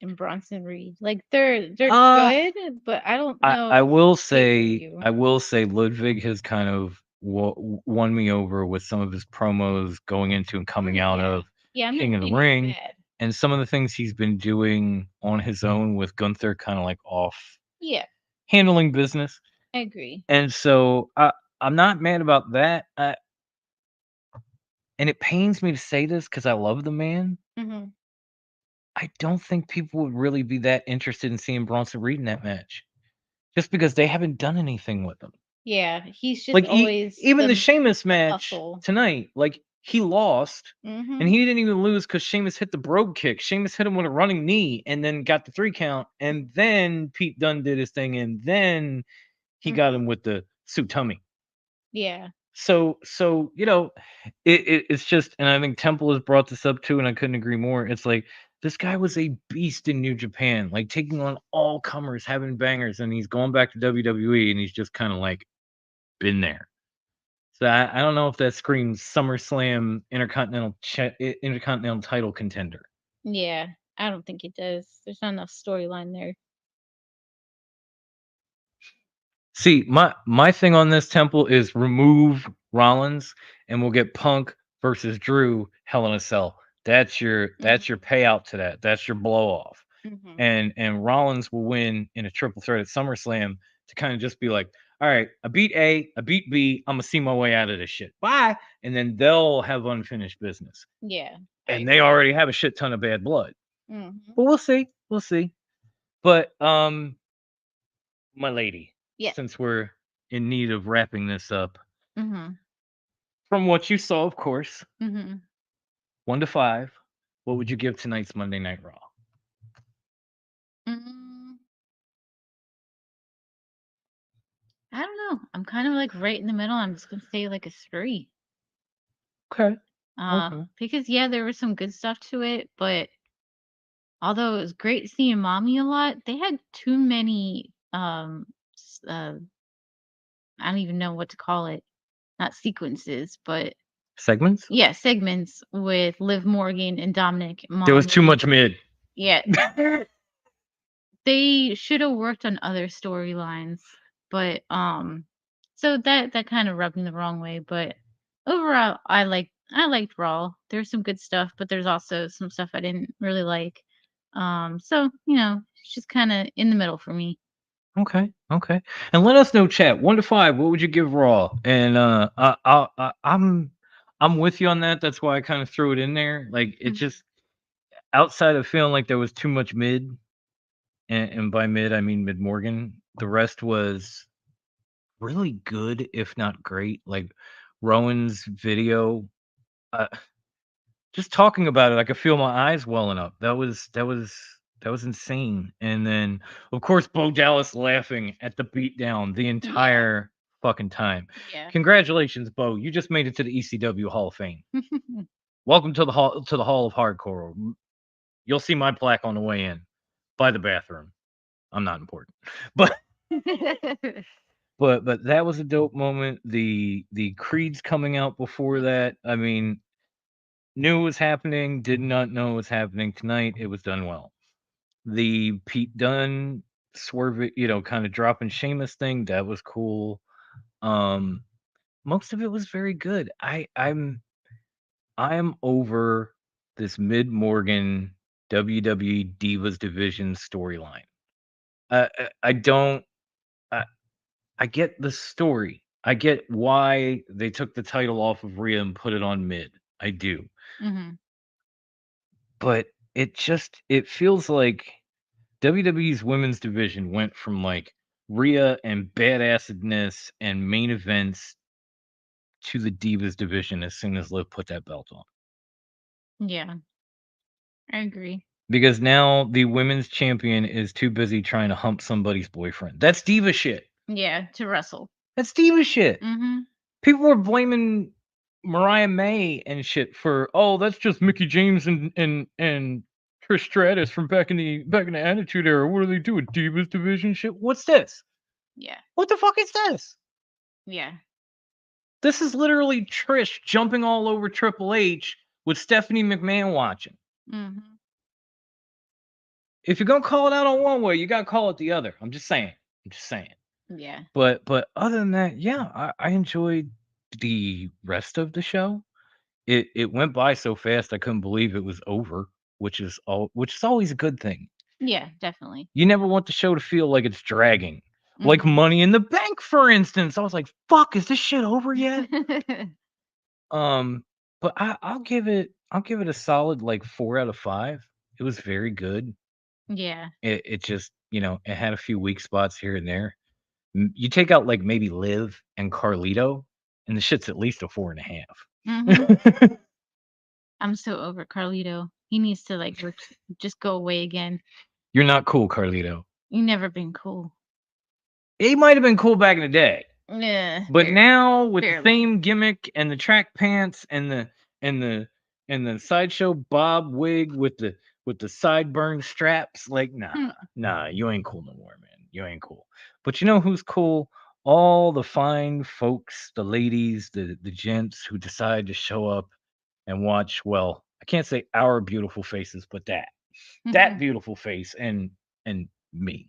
and Bronson Reed. Like, they're Uh, good, but I don't I know I if will it's fit for say you. Ludwig has kind of won me over with some of his promos going into and coming Oh, out yeah. of Yeah, I'm not King of the saying he's Ring, bad. and some of the things he's been doing on his own with Gunther, kind of like off Yeah, handling business. I agree. And so I'm not mad about that. And it pains me to say this because I love the man. Mhm. I don't think people would really be that interested in seeing Bronson Reed in that match, just because they haven't done anything with him. Yeah, he's just Like always even the the Sheamus match muscle. tonight, like he lost, and Mhm. he didn't even lose because Sheamus hit the brogue kick. Sheamus hit him with a running knee, and then got the 3 count, and then Pete Dunne did his thing, and then he got Mhm. him with the Sutami. Yeah. So it's just, and I think Temple has brought this up too, and I couldn't agree more. It's like this guy was a beast in New Japan, like taking on all comers, having bangers, and he's going back to WWE, and he's just kind of like been there. So I don't know if that screams SummerSlam Intercontinental title contender. Yeah. I don't think it does. There's not enough storyline there. See, my thing on this, Temple, is remove Rollins, and we'll get Punk versus Drew Hell in a Cell. That's your payout to that. That's your blow off. Mhm. And Rollins will win in a triple threat at SummerSlam to kind of just be like, all right, I beat A, I beat B, I'm gonna see my way out of this shit. Bye. And then they'll have unfinished business. Yeah. And they already have a shit ton of bad blood. Mhm. But we'll see. We'll see. But my lady, Yeah. since we're in need of wrapping this up, Mhm. from what you saw, of course, Mhm. 1 to 5, what would you give tonight's Monday Night Raw? Mm, I don't know. I'm kind of like right in the middle. I'm just gonna say like a 3. Okay. Okay. Because yeah, there was some good stuff to it, but although it was great seeing mommy a lot, they had too many I don't even know what to call it. Not sequences, but Segments? yeah, segments with Liv Morgan and Dominic There was too Mommy. much mid. Yeah, they should have worked on other storylines, but so that kind of rubbed me the wrong way, but overall I liked Raw. There's some good stuff, but there's also some stuff I didn't really like. So, it's just kind of in the middle for me. Okay. Okay. And let us know, chat. 1 to 5, what would you give Raw? And I'm with you on that. That's why I kind of threw it in there. Like it Mhm. just, outside of feeling like there was too much mid, and by mid I mean Mid Morgan. The rest was really good, if not great. Like Rowan's video, uh, just talking about it, I could feel my eyes welling up. That was insane. And then, of course, Bo Dallas laughing at the beatdown the entire fucking time. Yeah. Congratulations, Bo! You just made it to the ECW Hall of Fame. Welcome to the Hall of Hardcore. You'll see my plaque on the way in by the bathroom. I'm not important, but but that was a dope moment. The Creeds coming out before that. I mean, knew it was happening. Did not know it was happening tonight. It was done well. The Pete Dunne swerve it, kind of dropping Sheamus thing. That was cool. Um, Most of it was very good. I'm over this Mid Morgan WWE Divas Division storyline. I don't. I, I get the story. I get why they took the title off of Rhea and put it on Mid. I do, Hmm. but it feels like WWE's women's division went from like Rhea and badassedness and main events to the Divas division as soon as Liv put that belt on. Yeah, I agree. Because now the women's champion is too busy trying to hump somebody's boyfriend. That's diva shit. Yeah, to wrestle. That's diva shit. Hmm. People were blaming Mariah May and shit for, oh, that's just Mickey James and Trish Stratus from back in the Attitude Era. What do they do? A Divas division shit? What's this? Yeah, What the fuck is this? yeah. This is literally Trish jumping all over Triple H with Stephanie McMahon watching. Hmm. If you're gonna call it out on one way, you gotta call it the other. I'm just saying. Yeah. But other than that, yeah, I enjoyed the rest of the show. It went by so fast I couldn't believe it was over, which is always a good thing. Yeah, definitely. You never want the show to feel like it's dragging. Like Mhm. Money in the Bank, for instance. I was like, fuck, is this shit over yet? But I'll give it a solid like 4 out of 5. It was very good. Yeah. It just, it had a few weak spots here and there. You take out like maybe Liv and Carlito, and the shit's at least a 4.5. Hmm. I'm so over Carlito. He needs to like just go away again. You're not cool, Carlito. You never been cool. He might have been cool back in the day, Yeah. but now with the barely. same gimmick and the track pants and the sideshow bob wig with the sideburn straps, like nah, you ain't cool no more, man. You ain't cool. But you know who's cool? All the fine folks, the ladies, the gents who decide to show up and watch. Well, I can't say our beautiful faces, but that beautiful face and me.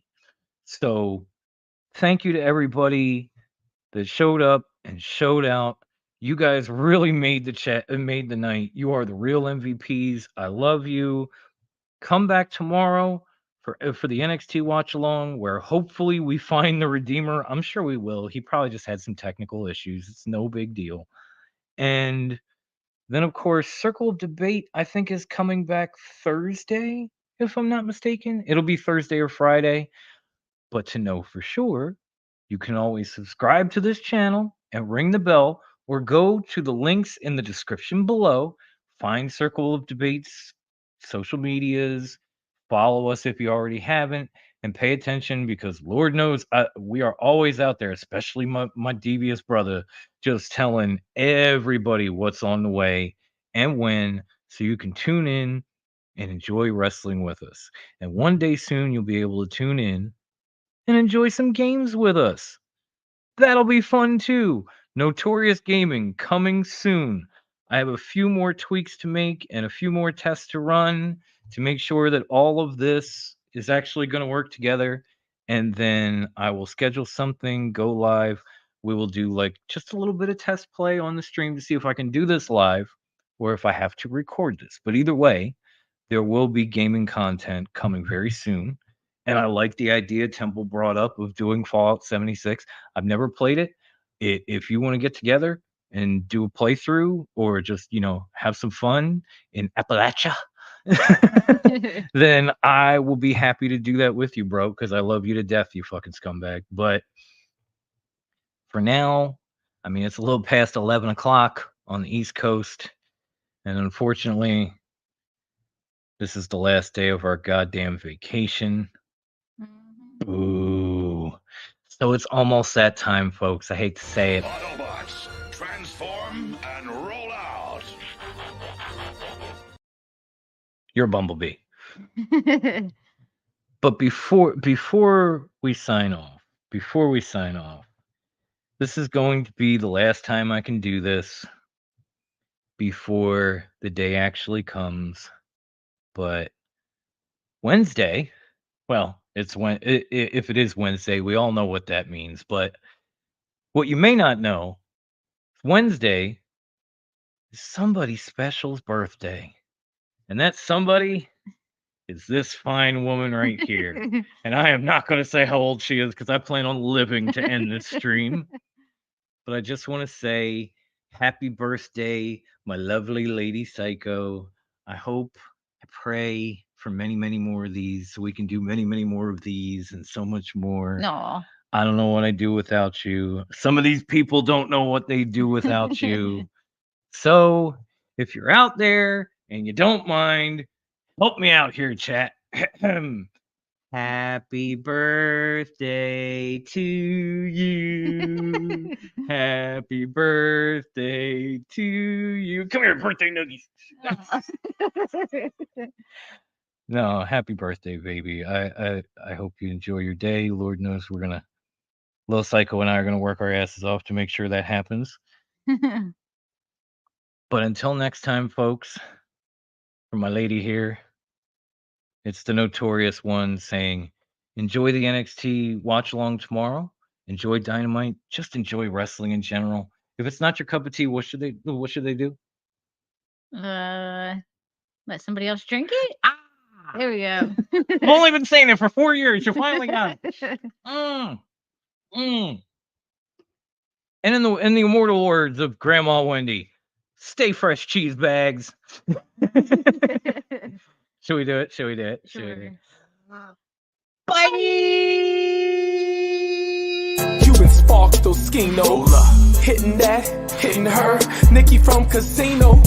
So thank you to everybody that showed up and showed out. You guys really made the chat and made the night. You are the real MVPs. I love you. Come back tomorrow for the NXT watch along, where hopefully we find the Redeemer. I'm sure we will. He probably just had some technical issues. It's no big deal. And then, of course, Circle of Debate, I think, is coming back Thursday, if I'm not mistaken. It'll be Thursday or Friday. But to know for sure, you can always subscribe to this channel and ring the bell, or go to the links in the description below. Find Circle of Debates social medias, follow us if you already haven't, and pay attention, because Lord knows we are always out there, especially my devious brother, just telling everybody what's on the way and when, so you can tune in and enjoy wrestling with us. And one day soon, you'll be able to tune in and enjoy some games with us. That'll be fun too. Notorious Gaming coming soon. I have a few more tweaks to make and a few more tests to run to make sure that all of this is actually going to work together. And then I will schedule something, go live. We will do like just a little bit of test play on the stream to see if I can do this live or if I have to record this. But either way, there will be gaming content coming very soon. And I like the idea Temple brought up of doing Fallout 76. I've never played it. If you want to get together and do a playthrough, or just, have some fun in Appalachia, then I will be happy to do that with you, bro, because I love you to death, you fucking scumbag. But for now, I mean, it's a little past 11 o'clock on the East Coast. And unfortunately, this is the last day of our goddamn vacation. Mhm. Ooh. So it's almost that time, folks. I hate to say it. Autobots, transform and roll out. You're a bumblebee. But before we sign off, this is going to be the last time I can do this before the day actually comes. But Wednesday, well, if it is Wednesday, we all know what that means. But what you may not know, Wednesday is somebody special's birthday. And that somebody is this fine woman right here. And I am not going to say how old she is because I plan on living to end this stream. But I just want to say happy birthday, my lovely lady Psycho. I pray for many, many more of these so we can do many, many more of these and so much more. No. I don't know what I'd do without you. Some of these people don't know what they do without you. So if you're out there and you don't mind, help me out here, chat. Happy birthday to you. Happy birthday to you. Come here, birthday nuggies. No, happy birthday, baby. I hope you enjoy your day. Lord knows Little Psycho and I are gonna work our asses off to make sure that happens. But until next time, folks, from my lady here, it's the notorious one saying, enjoy the NXT watch along tomorrow. Enjoy Dynamite. Just enjoy wrestling in general. If it's not your cup of tea, what should they do? Let somebody else drink it? Ah! There we go. I've only been saying it for 4 years. You finally got it. Mm. And in the immortal words of Grandma Wendy, stay fresh, cheese bags. Should we do it? Sure. Bye! Cuban Spark, those Skino. Hitting that, hitting her. Nikki from Casino.